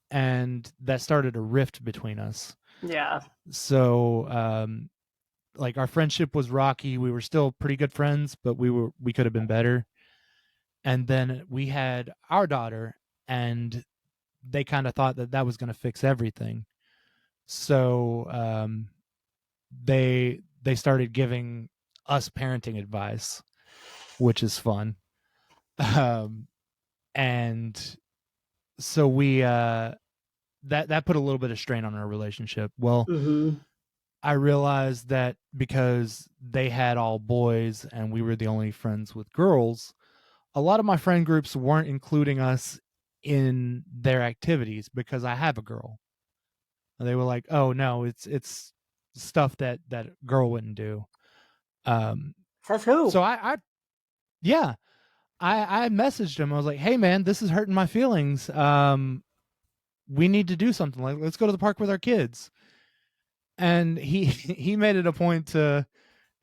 and that started a rift between us. Yeah. So, like, our friendship was rocky. We were still pretty good friends, but we could have been better. And then we had our daughter, and they kind of thought that that was going to fix everything. So, they started giving us parenting advice, which is fun. Um, and so that put a little bit of strain on our relationship. Well, Mm-hmm. I realized that because they had all boys and we were the only friends with girls, a lot of my friend groups weren't including us in their activities because I have a girl. And they were like, "Oh no, it's stuff that girl wouldn't do." Um, Says who? so I yeah, I messaged him. I was like, "Hey man, this is hurting my feelings. We need to do something. Like, let's go to the park with our kids." And he he made it a point to,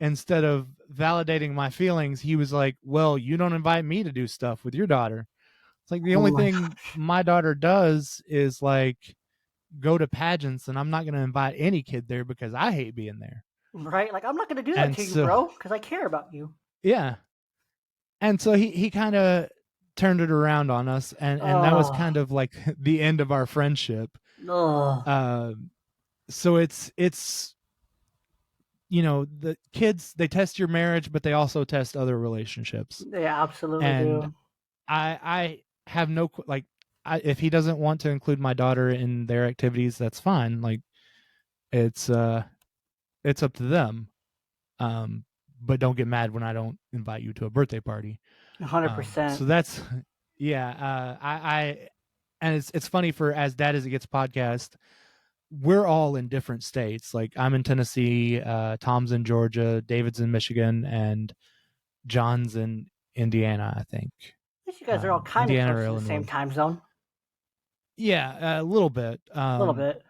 instead of validating my feelings, he was like, "Well, you don't invite me to do stuff with your daughter." It's like the Oh only my thing gosh. my daughter does is like go to pageants, and I'm not going to invite any kid there because I hate being there. Right? Like, I'm not gonna do that And to you, so, bro, because I care about you. yeah. And so he kind of turned it around on us, and that was Oh, kind of like the end of our friendship. oh, Um, so it's the kids, they test your marriage, but they also test other relationships. they absolutely And do. I have no like, if he doesn't want to include my daughter in their activities, that's fine. Like, it's it's up to them. Um, but don't get mad when I don't invite you to a birthday party. So 100%. that's yeah. I and it's funny, for As Dad as It Gets podcast, we're all in different states. Like, I'm in Tennessee, Tom's in Georgia, David's in Michigan, and John's in Indiana, I think. At least you guys are all kind of Indiana close or to the same Illinois. time zone. Yeah, a little bit. A little bit.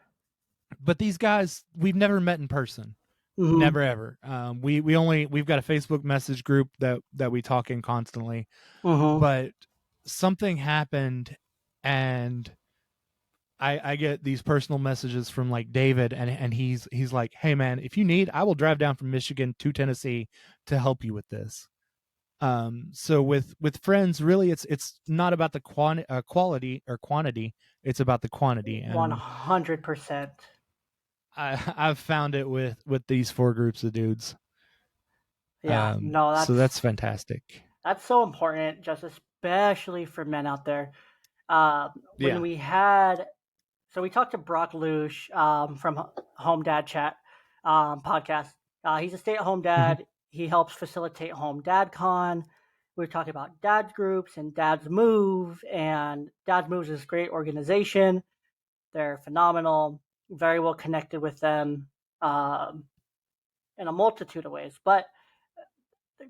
But these guys, we've never met in person. Mhm. Never ever. We've got a Facebook message group that we talk in constantly, Mhm. but something happened, and I get these personal messages from like David, and he's like, "Hey man, if you need, I will drive down from Michigan to Tennessee to help you with this." So with friends, really, it's not about the quality or quantity, it's about the quantity. And 100%. I've found it with these four groups of dudes. Yeah, no, So that's fantastic. that's so important, just especially for men out there. When Yeah. we had, so we talked to Brock Lush from Home Dad Chat podcast. He's a stay-at-home Hmm. dad. He helps facilitate Home Dad Con. We were talking about dad's groups and Dad's Move, and Dad's Moves is a great organization. They're phenomenal, very well connected with them um, in a multitude of ways. But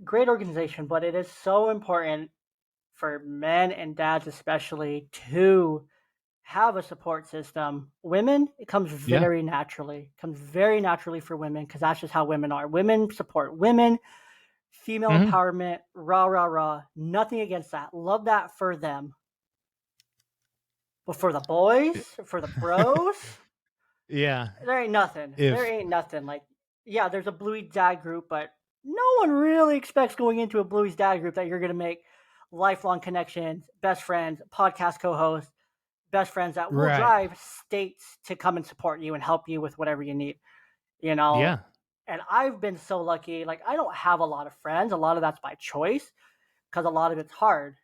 great organization, but it is so important for men and dads especially to have a support system. Women, it comes Yeah. very naturally. It comes very naturally for women because that's just how women are. Women support women, female Hmm. empowerment, rah rah rah. Nothing against that. Love that for them. But for the boys, for the bros, Yeah. there ain't nothing. There If ain't nothing. Like, yeah, there's a Bluey's Dad group, but no one really expects going into a Bluey's Dad group that you're going to make lifelong connections, best friends, podcast co hosts, best friends that will Right. drive states to come and support you and help you with whatever you need, you know? Yeah. And I've been so lucky. Like, I don't have a lot of friends. A lot of that's by choice because a lot of it's hard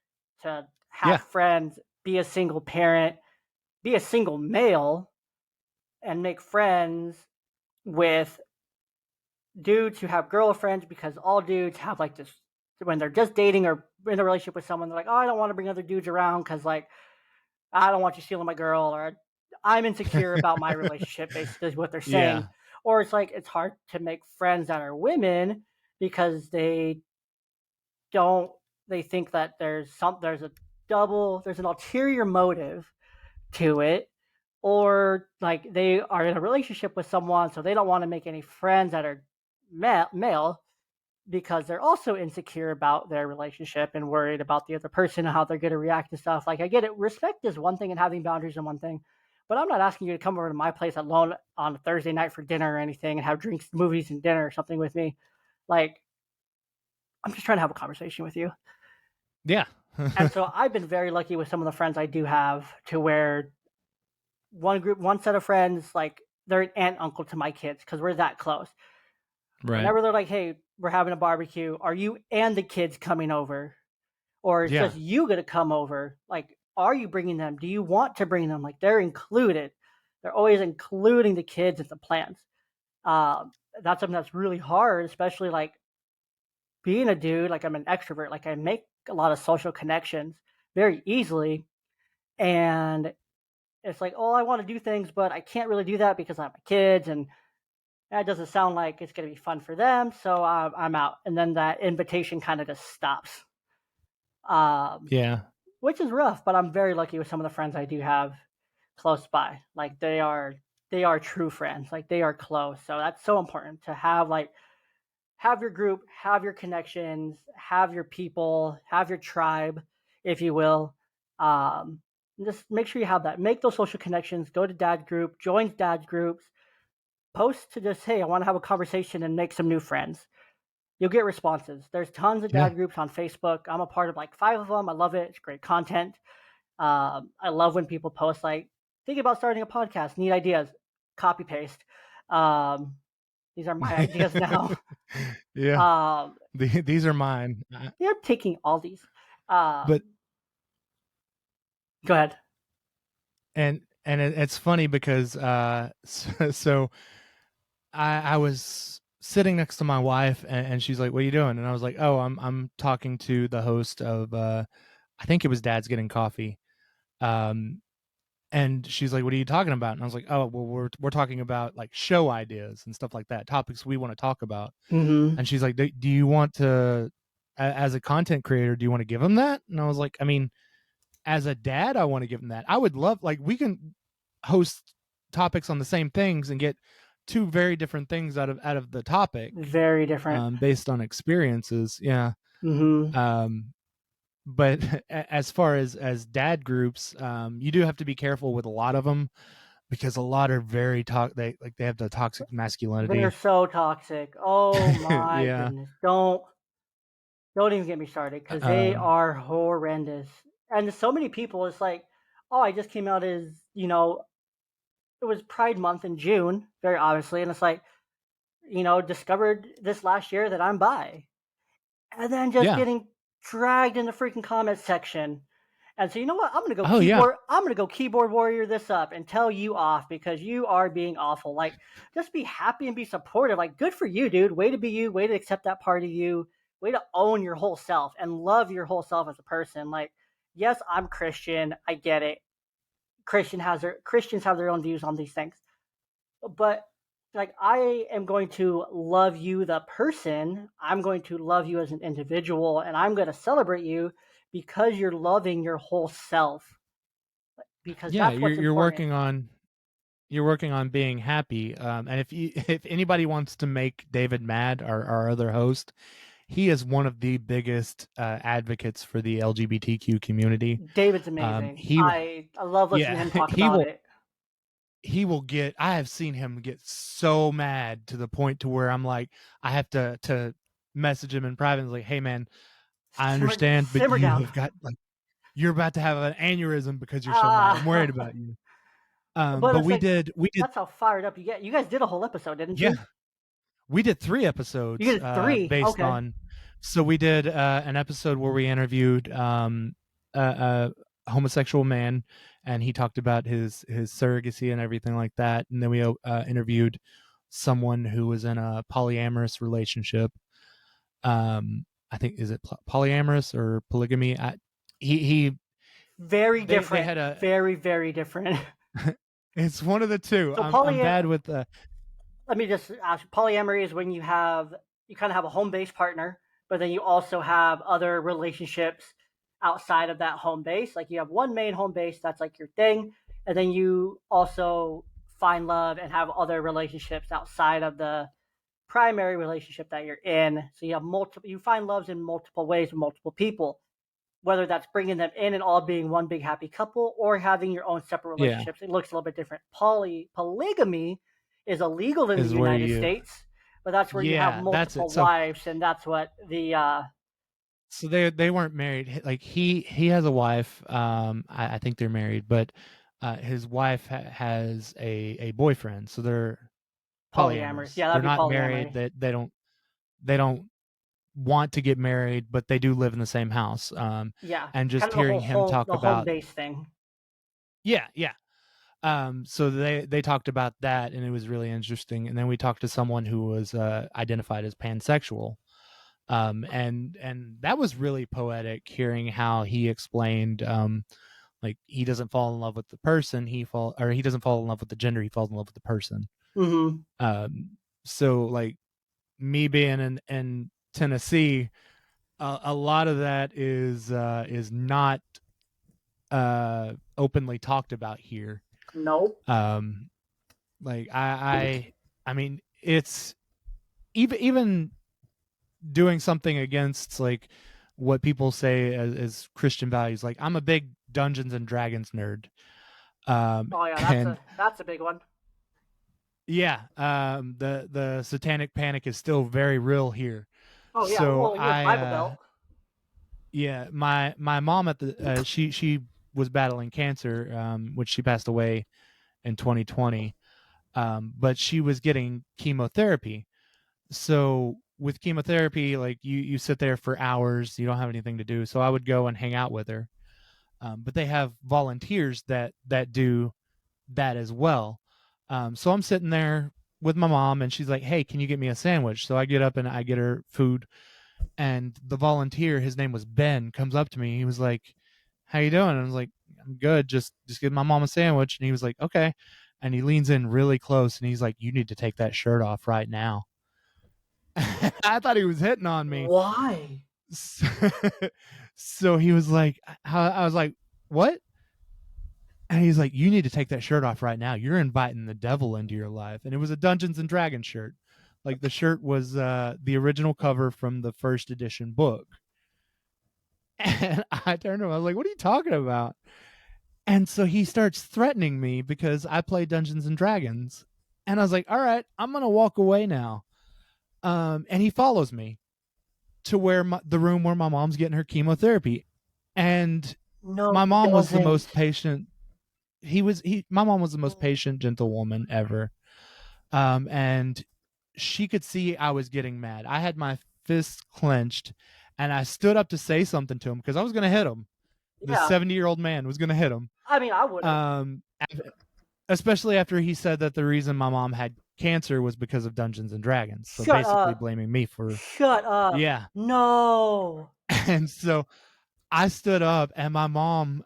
to have Yeah. friends, be a single parent, be a single male, and make friends with dudes who have girlfriends because all dudes have like this when they're just dating or in a relationship with someone, they're like, oh, I don't want to bring other dudes around because like I don't want you stealing my girl, or I'm insecure about my relationship, basically, is what they're saying. Yeah. Or it's like it's hard to make friends that are women because don't they think that there's a there's an ulterior motive to it, or like they are in a relationship with someone so they don't want to make any friends that are male because they're also insecure about their relationship and worried about the other person and how they're going to react to stuff. Like, I get it. Respect is one thing and having boundaries is one thing. But I'm not asking you to come over to my place alone on a Thursday night for dinner or anything and have drinks, movies, and dinner or something with me. Like, I'm just trying to have a conversation with you. Yeah. And so I've been very lucky with some of the friends I do have to where one set of friends, like, they're an aunt, uncle to my kids because we're that close. Right. Whenever they're like, hey, we're having a barbecue, are you and the kids coming over? Or it's Yeah. just you gonna come over? Like, are you bringing them? Do you want to bring them? Like, they're included. They're always including the kids in the plans. Um, that's something that's really hard, especially like being a dude. Like, I'm an extrovert. Like, I make a lot of social connections very easily, And it's like, oh, I want to do things, but I can't really do that because I have my kids, and that doesn't sound like it's going to be fun for them. So I'm out. And then that invitation kind of just stops, um, Yeah. which is rough. But I'm very lucky with some of the friends I do have close by. Like they are true friends. Like they are close. So that's so important to have, like, have your group, have your connections, have your people, have your tribe, if you will. Um, just make sure you have that. Make those social connections. Go to dad group, join dad groups, post to just, hey, I want to have a conversation and make some new friends. You'll get responses. There's tons of Yeah. dad groups on Facebook. I'm a part of like 5 of them. I love it. It's great content. I love when people post like, think about starting a podcast, need ideas, copy paste. Um, these are my ideas now. Yeah. Um, These are mine. they're taking all these. But Go ahead. it's funny because so I was sitting next to my wife, and she's like, "What are you doing?" And I was like, "Oh, I'm talking to the host of I think it was Dad's Getting Coffee." Um, and she's like, "What are you talking about?" And I was like, "Oh, well, we're talking about like show ideas and stuff like that, topics we want to talk about." Mm-hmm. And she's like, "Do you want to, as a content creator, do you want to give them that?" And I was like, "I mean, as a dad, I want to give them that. I would love, like, we can host topics on the same things and get two very different things out of the topic, Very different. based on experiences." Yeah. Mm-hmm. um but as far as dad groups, you do have to be careful with a lot of them, because a lot are very they have the toxic They're masculinity. so toxic. Oh my Yeah. goodness. Don't even get me started because they um are horrendous. And so many people, it's like, oh, I just came out as, it was Pride Month in June, very obviously, and it's like, discovered this last year that I'm bi. And then just yeah. getting dragged in the freaking comment section. And so, you know what? Oh yeah. I'm gonna go keyboard warrior this up and tell you off because you are being awful. Like, just be happy and be supportive. Like, good for you, dude. Way to be you. Way to accept that part of you. Way to own your whole self and love your whole self as a person. Like, yes, I'm Christian. I get it. Christians have their own views on these things, but like, I am going to love you the person. I'm going to love you as an individual, and I'm going to celebrate you because you're loving your whole self, because Yeah, that's you're what's you're important. working on you're working on being happy. And if anybody wants to make David mad, our other host, he is one of the biggest advocates for the LGBTQ community. David's amazing. He I love listening to Yeah, him talk about it. he will get, I have seen him get so mad to the point to where I'm like, I have to message him in private and like, "Hey man, I understand, but Simmer you down. have got, like, you're about to have an aneurysm because you're so mad. I'm worried Ah, about you." but But it's like, we did that's how fired up you get. You guys did a whole episode, didn't yeah, you? we did 3 You episodes did three. based Okay. on, so we did an episode where we interviewed a homosexual man, and he talked about his surrogacy and everything like that. And then we interviewed someone who was in a polyamorous relationship. I think, is it polyamorous or polygamy? He Very they different. had a Very, very different. it's one of the two. So I'm bad with let me just ask, polyamory is when you kind of have a home base partner, but then you also have other relationships outside of that home base. Like, you have one main home base that's like your thing, and then you also find love and have other relationships outside of the primary relationship that you're in. So you find loves in multiple ways with multiple people, whether that's bringing them in and all being one big happy couple or having your own separate yeah, relationships. It looks a little bit different. Polygamy is illegal in the is where United you States, but that's where you have yeah, that's it. multiple So wives, and that's what the they weren't married. Like, he has a wife. I think they're married, but his wife has a boyfriend, so they're polyamorous. polyamorous. Yeah, that'd They're be not married. polyamory. They don't want to get married, but they do live in the same house. Yeah, And kind just of hearing him talk the home about, base thing. yeah, yeah. So they talked about that, and it was really interesting. And then we talked to someone who was identified as pansexual. And that was really poetic, hearing how he explained, Like he doesn't fall in love with the person, he doesn't fall in love with the gender, he falls in love with the person. Mm-hmm. Um, so like me being in Tennessee, a lot of that is not openly talked about here. Nope. Um, like I mean, it's even doing something against like what people say as Christian values. Like I'm a big Dungeons and Dragons nerd. Oh yeah, And that's a big one. yeah, the satanic panic is still very real here. Oh yeah, So well you're Bible Belt. yeah, my mom at the she was battling cancer, which she passed away in 2020. But she was getting chemotherapy. So with chemotherapy, like you sit there for hours, you don't have anything to do. So I would go and hang out with her. But they have volunteers that do that as well. So I'm sitting there with my mom, and she's like, "Hey, can you get me a sandwich?" So I get up and I get her food, and the volunteer, his name was Ben, comes up to me. He was like, "How you doing?" And I was like, "I'm good. Just give my mom a sandwich." And he was like, "Okay." And he leans in really close, and he's like, "You need to take that shirt off right now." I thought he was hitting on me. Why? So, so he was like, I was like, "What?" And he's like, "You need to take that shirt off right now. You're inviting the devil into your life." And it was a Dungeons and Dragons shirt. Like the shirt was the original cover from the first edition book. And I turned to him, I was like, "What are you talking about?" And so he starts threatening me because I play Dungeons and Dragons. And I was like, "All right, I'm going to walk away now." And he follows me to where the room where my mom's getting her chemotherapy. And No, my he mom was the doesn't. most patient. My mom was the most patient, gentle woman ever. And she could see I was getting mad. I had my fists clenched, and I stood up to say something to him because I was going to hit him. This Yeah, 70-year-old man was going to hit him. I mean I would have. Um, Especially after he said that the reason my mom had cancer was because of Dungeons and Dragons. So Shut basically up. blaming me for, Shut up. yeah. No. And so I stood up, and my mom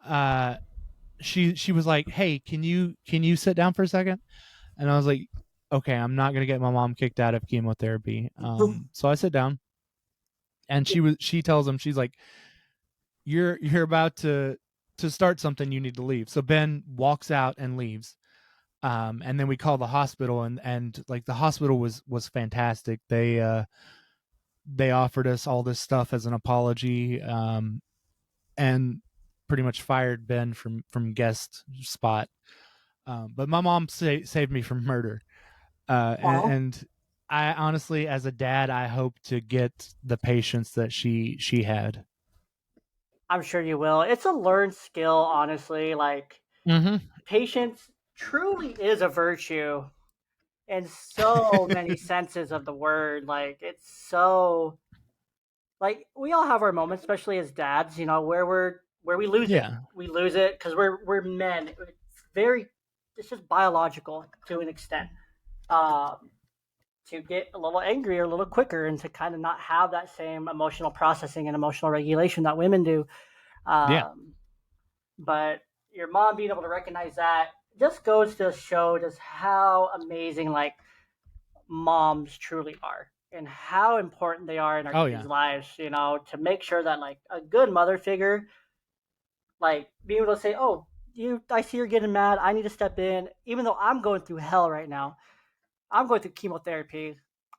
she was like, "Hey, can you sit down for a second?" And I was like, "Okay, I'm not going to get my mom kicked out of chemotherapy." So I sit down, and she tells him, she's like, "You're about to start something, you need to leave." So Ben walks out and leaves. And then we call the hospital, and like the hospital was fantastic. They offered us all this stuff as an apology, and pretty much fired Ben from guest spot. But my mom saved me from murder. Aw. And I honestly, as a dad, I hope to get the patience that she had. I'm sure you will. It's a learned skill, honestly. Like Mm-hmm. patience truly is a virtue in so many senses of the word. Like it's so like we all have our moments, especially as dads, where we lose it. Yeah. We lose it because we're men. It's just biological to an extent. Um, to get a little angrier a little quicker and to kind of not have that same emotional processing and emotional regulation that women do. Yeah. Um, but your mom being able to recognize that just goes to show just how amazing like moms truly are and how important they are in our Oh kids' yeah. lives, to make sure that like a good mother figure, like being able to say, "Oh, I see you're getting mad. I need to step in, even though I'm going through hell right now. I'm going through chemotherapy.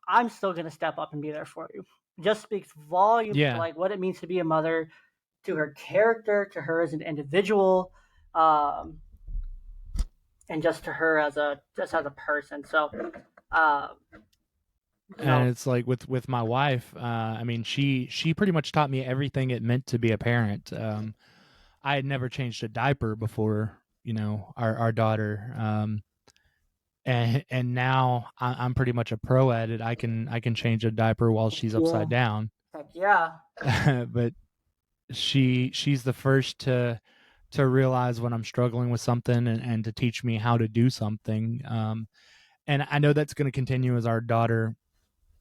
I'm still going to step up and be there for you." Just speaks volumes to Yeah. like what it means to be a mother, to her character, to her as an individual, um, and just to her as a person. So, uh, you And know, it's like with my wife, I mean, she pretty much taught me everything it meant to be a parent. I had never changed a diaper before, our daughter. And now I'm pretty much a pro at it. I can change a diaper while she's yeah, upside down. heck yeah. But she's the first to realize when I'm struggling with something, and to teach me how to do something. And I know that's going to continue as our daughter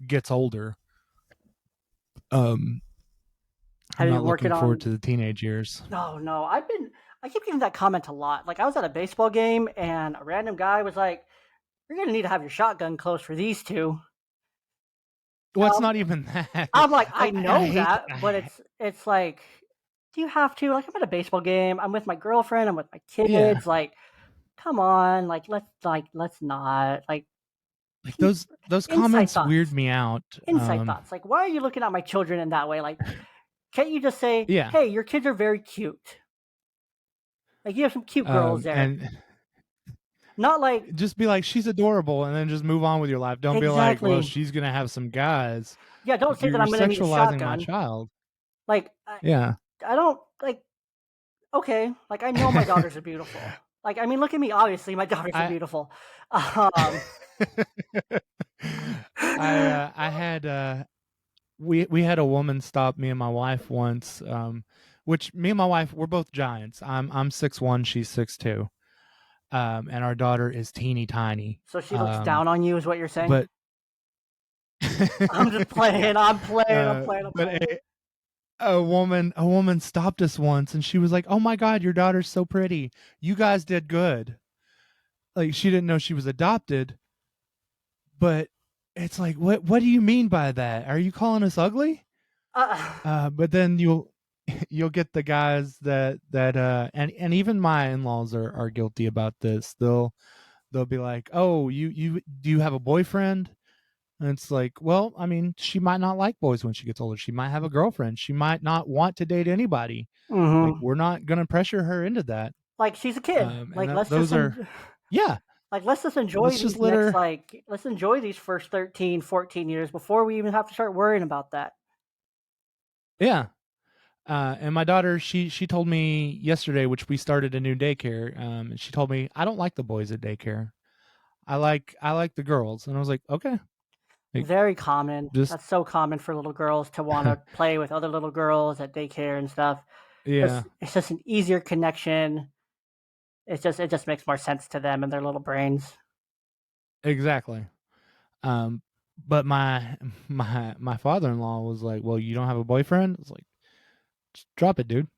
gets older. Um, Have I'm you not been working looking forward on? to the teenage years. No, no. I've been. I keep getting that comment a lot. Like I was at a baseball game and a random guy was like, "You're gonna need to have your shotgun close for these two." Well, it's Um, not even that. I'm like, I I know hate. that, but it's like, do you have to? Like, I'm at a baseball game. I'm with my girlfriend. I'm with my Yeah, kids. Like, come on. Let's not like keep those inside comments weird thoughts. me out. Inside thoughts. Like, why are you looking at my children in that way? Like, can't you just say, Yeah, "Hey, your kids are very cute. Like, you have some cute girls there." and Not like just be like, she's adorable, and then just move on with your life. Don't be like, well, exactly. she's gonna have some guys. Yeah, don't Like say that you're I'm gonna need a sexualizing my shotgun. child. Like, Yeah. I don't like. Okay, like I know my daughters are beautiful. Like, I mean, look at me. Obviously, my daughters are I beautiful. Um, I had we had a woman stop me and my wife once, which me and my wife we're both giants. I'm 6'1", she's 6'2", and our daughter is teeny tiny. so she looks down on you, is what you're saying? But I'm just yeah, playing. I'm playing. I'm playing. I'm but playing. a woman stopped us once, and she was like, "Oh my God, your daughter's so pretty. You guys did good." Like she didn't know she was adopted, but it's like, what do you mean by that? Are you calling us ugly? Uh, But then you'll get the guys and even my in-laws are guilty about this. They'll be like, "Oh, you do you have a boyfriend?" And it's like, well, I mean, she might not like boys when she gets older. She might have a girlfriend. She might not want to date anybody. Like hmm we're not gonna pressure her into that. Like she's a kid. And Like that those are yeah. let's just enjoy Let's just these let next her. like let's enjoy these first 13, 14 years before we even have to start worrying about that. Yeah. And my daughter, she told me yesterday, which we started a new daycare. And she told me I don't like the boys at daycare. I like the girls, and I was like, okay, like Very common. just That's so common for little girls to want to play with other little girls at daycare and stuff. yeah, It's just an easier connection. It just makes more sense to them and their little brains. exactly. Um, but my father in law was like, well, you don't have a boyfriend? I was like, just drop it, dude.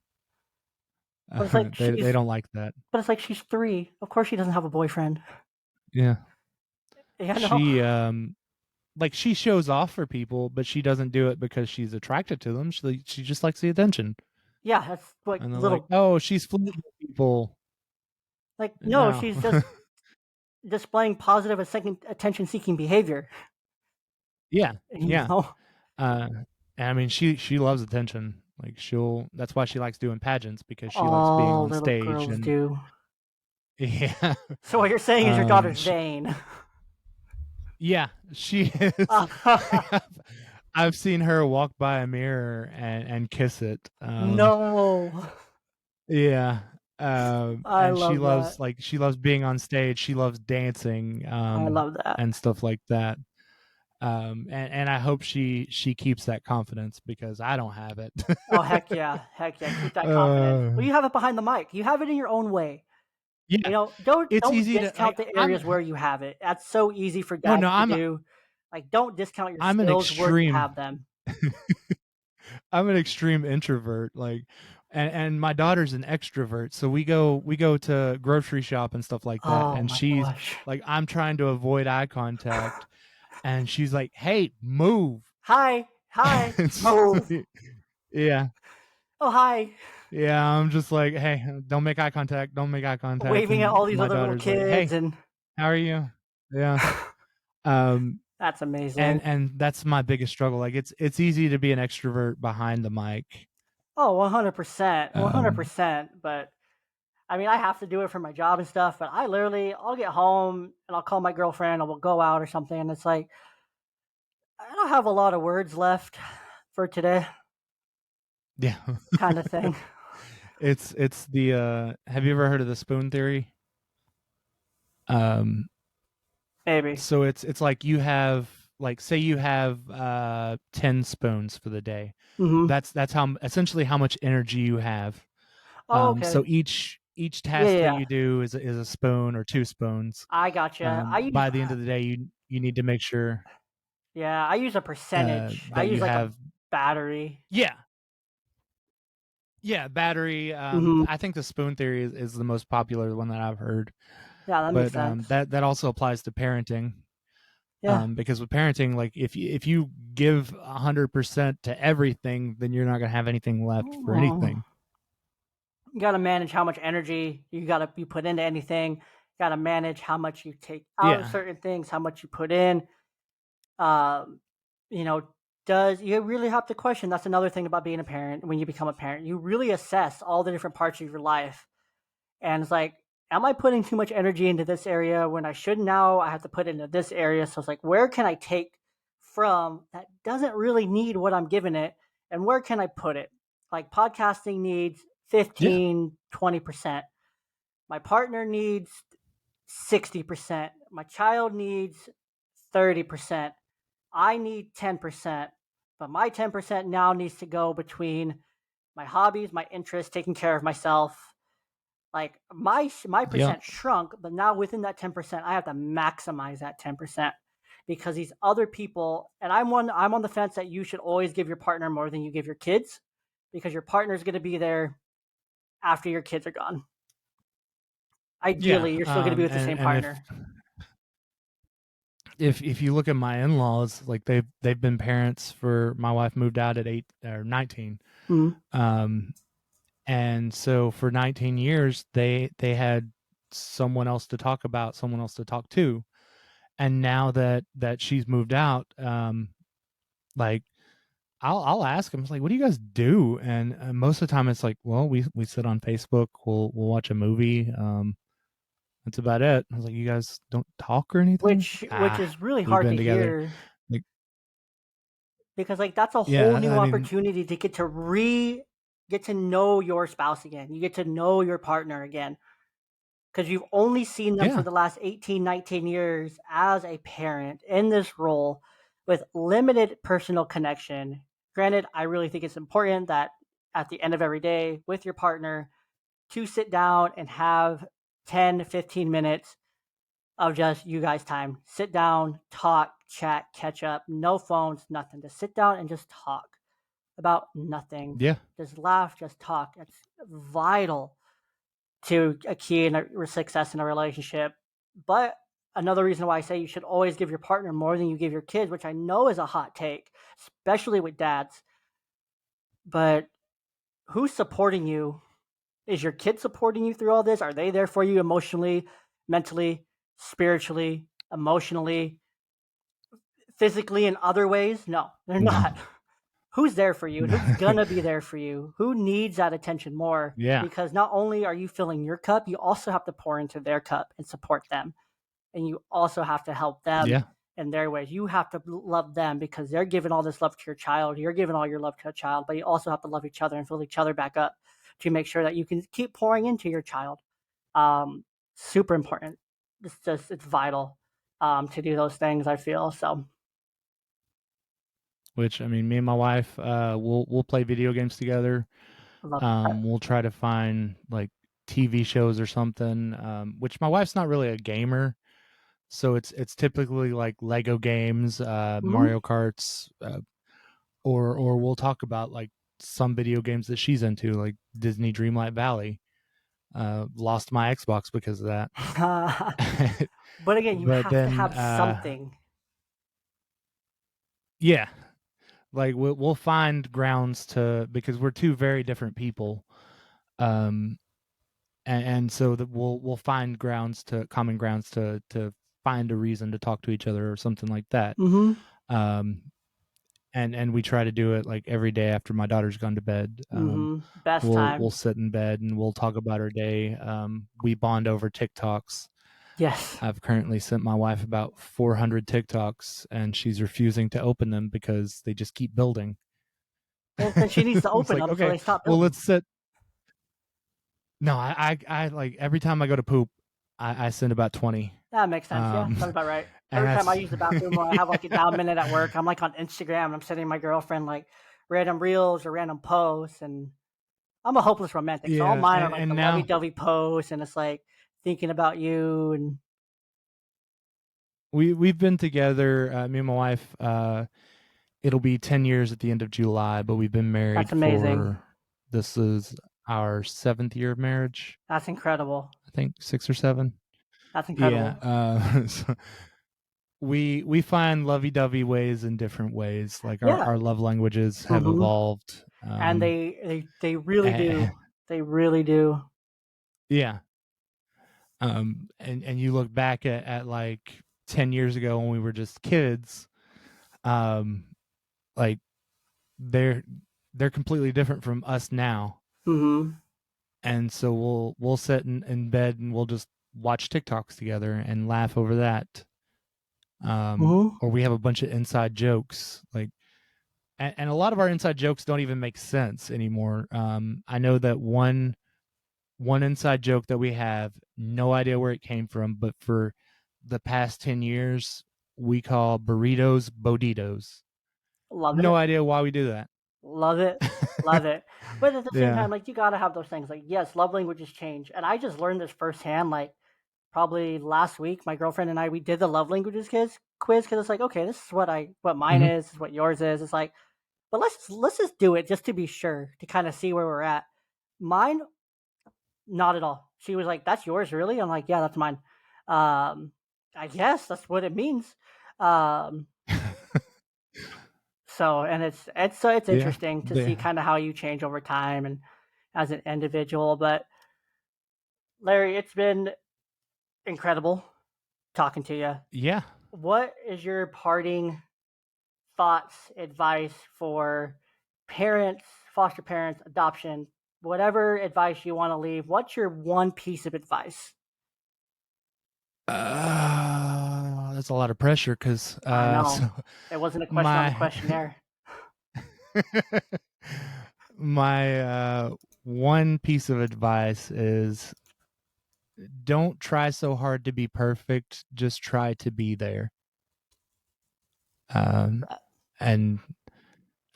But it's like They don't like that. she's 3. Of course she doesn't have a boyfriend. Yeah, Yeah, no. she like she shows off for people, but she doesn't do it because she's attracted to them. She just likes the attention, Yeah, that's like and they're like, little oh, she's flirting with people. like no, No, she's just displaying positive and second attention seeking behavior. yeah, You yeah. know? Uh, and I mean, she loves attention. Like she'll. That's why she likes doing pageants because she likes being All on little stage girls and do. yeah. So what you're saying is your daughter's She, vain. yeah, she is. I've seen her walk by a mirror and kiss it. No. Yeah. I And she love that. loves she loves being on stage. She loves dancing, I love that. and stuff like that. And I hope she keeps that confidence because I don't have it. Oh, heck yeah. Heck yeah. Keep that confidence. uh, Well, you have it behind the mic. You have it in your own way. You yeah, know, it's don't easy to discount the I'm areas where you have it. That's so easy for oh no, dads to do. Like, don't discount your I'm an skills where you extreme have them. I'm an extreme introvert, like, and my daughter's an extrovert, so we go to grocery shop and stuff like that, Oh and my she's gosh. like, I'm trying to avoid eye contact, and she's like, "Hey, move!" Hi. Hi. It's Move. yeah, Oh, hi. yeah. I'm just like, "Hey, don't make eye contact, don't make eye contact," Waving at and all these my other little daughter's like, kids "Hey, and how are you?" Yeah, um, that's and amazing. and that's my biggest struggle. Like, it's easy to be an extrovert behind the mic. Oh, 100%. Um, 100%. But I mean, I have to do it for my job and stuff, but I'll get home and I'll call my girlfriend and we'll go out or something. And it's like, I don't have a lot of words left for today, yeah. kind of thing. It's the have you ever heard of the spoon theory? Um Maybe. so it's like you have like say you have 10 spoons for the day. Hmm. That's how essentially how much energy you have. Oh, okay. So each Yeah, task yeah, that yeah. you do is a spoon or two spoons. I gotcha. By the end of the day you need to make sure I use a percentage. I that use you like a have battery. yeah. Yeah, battery. Hmm. I think the spoon theory is the most popular one that I've heard, Yeah, that makes but sense. that also applies to parenting. Yeah. Because with parenting, like if you give 100% to everything, then you're not gonna have anything left for Oh. anything. You got to manage how much energy you put into anything. You got to manage how much you take out of Yeah, certain things, how much you put in. Um, you know, does you really have to question? That's another thing about being a parent. When you become a parent, you really assess all the different parts of your life, and it's like, am I putting too much energy into this area when I should now? I have to put into this area. So it's like, where can I take from that doesn't really need what I'm giving it, and where can I put it? Like podcasting needs yeah, 15-20%. My partner needs 60%. My child needs 30%. I need 10%. But my 10% now needs to go between my hobbies, my interests, taking care of myself. Like my yeah, percent shrunk, but now within that 10%, I have to maximize that 10% because these other people, and I'm on the fence that you should always give your partner more than you give your kids because your partner's going to be there after your kids are gone. yeah. Ideally, you're still going to be with the same And partner. if you look at my in-laws, like they've been parents for my wife moved out at 8 or 19, Mhm. um, and so for 19 years they had someone else to talk about, someone else to talk to, and now that she's moved out, like I'll ask them, it's like, what do you guys do? And most of the time it's like, well, we sit on Facebook, we'll watch a movie. That's about it. I was like, you guys don't talk or anything? Which is really We've hard been to together. hear Like, because like that's a whole yeah, new I mean, opportunity to get to know your spouse again. You get to know your partner again because you've only seen them for yeah, the last 18, 19 years as a parent in this role with limited personal connection. Granted, I really think it's important that at the end of every day with your partner to sit down and have 10-15 minutes of just you guys time. Sit down, talk, chat, catch up, no phones, nothing. Just sit down and just talk about nothing. yeah, Just laugh, just talk. It's vital to a key in a success in a relationship. But another reason why I say you should always give your partner more than you give your kids, which I know is a hot take, especially with dads. But who's supporting you? Is your kid supporting you through all this? Are they there for you emotionally, mentally, spiritually, emotionally, physically in other ways? No, they're no, not. Who's there for you and no. who's gonna be there for you? Who needs that attention more? Yeah, Because not only are you filling your cup, you also have to pour into their cup and support them. And you also have to help them yeah, in their ways. You have to love them because they're giving all this love to your child. You're giving all your love to a child, but you also have to love each other and fill each other back up to make sure that you can keep pouring into your child. Um, Super important. It's vital to do those things. I feel so. which I mean, me and my wife, we'll play video games together. I love that. We'll try to find like TV shows or something. Which my wife's not really a gamer, so it's typically like Lego games, Hmm. Mario Karts, or we'll talk about like some video games that she's into, like Disney Dreamlight Valley. Lost my Xbox because of that. But again, you But have to then, have something. yeah, like we'll find grounds to, because we're two very different people. Um, and so that we'll find grounds to common grounds to find a reason to talk to each other or something like that. Hmm. Um, and we try to do it like every day after my daughter's gone to bed. Best We'll time. sit in bed and we'll talk about our day. We bond over TikToks. Yes. I've currently sent my wife about 400 TikToks, and she's refusing to open them because they just keep building. Well, then she needs to It's open like, them so okay, they stop well, building. let's sit. No, I like every time I go to poop, I send about 20. That makes sense. Yeah, Um, sounds about right. and Every time I that's use the bathroom or I have like a down minute at work, I'm like on Instagram and I'm sending my girlfriend like random reels or random posts. And I'm a hopeless romantic. So all yeah, mine are like the and lovey now dovey posts and it's like thinking about you. And we've been together, me and my wife. It'll be 10 years at the end of July, but we've been married that's amazing. for This is our 7th year of marriage, That's incredible. I think 6 or 7. That's Yeah, incredible. so we find lovey-dovey ways in different ways, like Yeah. our love languages have Hmm. evolved, And they really and do. They really do. yeah, and you look back at, like, 10 years ago when we were just kids, um, like, they're they're completely different from us now, Hmm. and so we'll sit in bed and we'll just watch TikToks together and laugh over that, Hmm. or we have a bunch of inside jokes, like, and a lot of our inside jokes don't even make sense anymore. I know that one inside joke that we have, no idea where it came from, but for the past 10 years, we call burritos boditos. Love No it. idea why we do that. Love it. Love it. But at the same Yeah. time, like you gotta have those things. Like, yes, love languages change. And I just learned this firsthand, like probably last week. My girlfriend and I we did the love languages quiz because it's like, okay, this is what mine Hmm. is what yours is. It's like, but let's just do it just to be sure to kind of see where we're at. Mine, not at all. She was like, "That's yours, really?" I'm like, "Yeah, that's mine." Um, I guess that's what it means. Um, so, and it's Yeah. interesting to They, see kind of how you change over time and as an individual. But Larry, it's been incredible talking to you. yeah. What is your parting thoughts, advice for parents, foster parents, adoption, whatever advice you want to leave? What's your one piece of advice? That's a lot of pressure because I know so it wasn't a question on the my questionnaire. my one piece of advice is don't try so hard to be perfect. Just try to be there. Um, and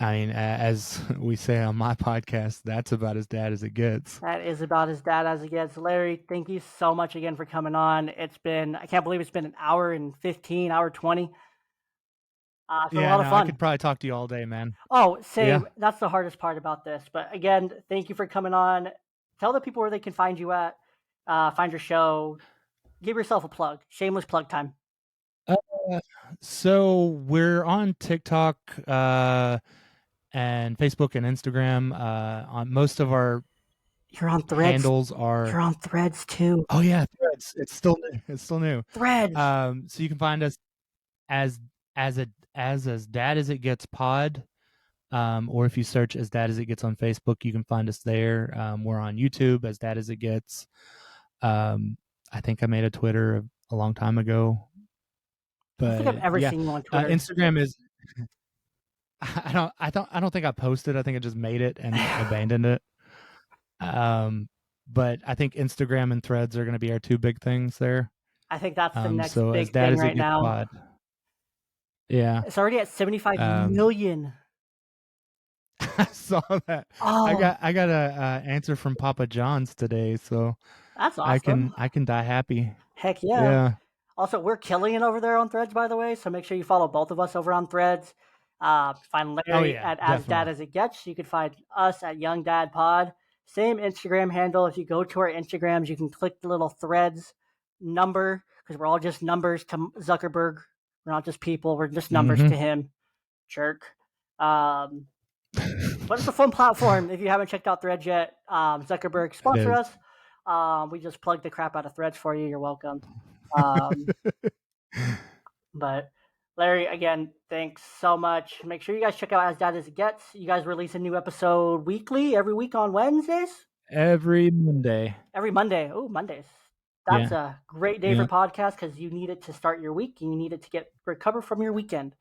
I mean, as we say on my podcast, that's about as dad as it gets. That is about as dad as it gets. Larry, thank you so much again for coming on. I can't believe it's been an hour and 15, hour 20. It's been a Yeah, lot of no, I fun. could probably talk to you all day, man. Oh, Yeah. same. That's the hardest part about this. But again, thank you for coming on. Tell the people where they can find you at, find your show. Give yourself a plug. Shameless plug time. Uh, so we're on TikTok and Facebook and Instagram. On most of our You're on threads. handles are. You're on threads too. Oh yeah, Threads. It's still new. It's still new. Threads. So you can find us as as dad as it gets pod. Or if you search as dad as it gets on Facebook, you can find us there. We're on YouTube as dad as it gets. Um, I think I made a Twitter a long time ago, I don't think I've but ever yeah, seen you on Twitter. Instagram is. I don't think I posted. I think I just made it and abandoned it. Um, but I think Instagram and Threads are going to be our two big things there. I think that's the next So as big dad thing as it right gets now. pod, yeah. It's already at 75 Um, million. I saw that. Oh, I got a answer from Papa John's today, so that's awesome. I can die happy. Heck yeah. Yeah. Also, we're killing it over there on Threads, by the way. So make sure you follow both of us over on Threads. Find Oh Larry yeah, at As Dad definitely. as It Gets. You can find us at Young Dad Pod. Same Instagram handle. If you go to our Instagrams, you can click the little Threads number because we're all just numbers to Zuckerberg. We're not just people. We're just numbers Mm-hmm. to him. Jerk. Um, but it's a fun platform. If you haven't checked out Threads yet, Zuckerberg It sponsor is. us. We just plugged the crap out of Threads for you. You're welcome. Um, but Larry, again, thanks so much. Make sure you guys check out As Dad as It Gets. You guys release a new episode weekly, every week on Wednesdays, Every Monday. every Monday. Oh, Mondays. That's Yeah. a great day for Yeah. podcast because you need it to start your week and you need it to get recover from your weekend.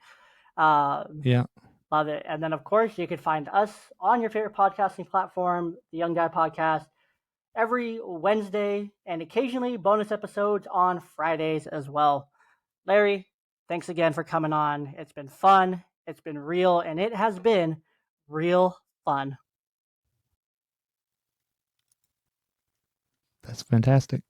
Um, Yeah. Love it. And then, of course, you can find us on your favorite podcasting platform, the Young Dad Podcast, every Wednesday and occasionally bonus episodes on Fridays as well. Larry, thanks again for coming on. It's been fun, it's been real, and it has been real fun. That's fantastic.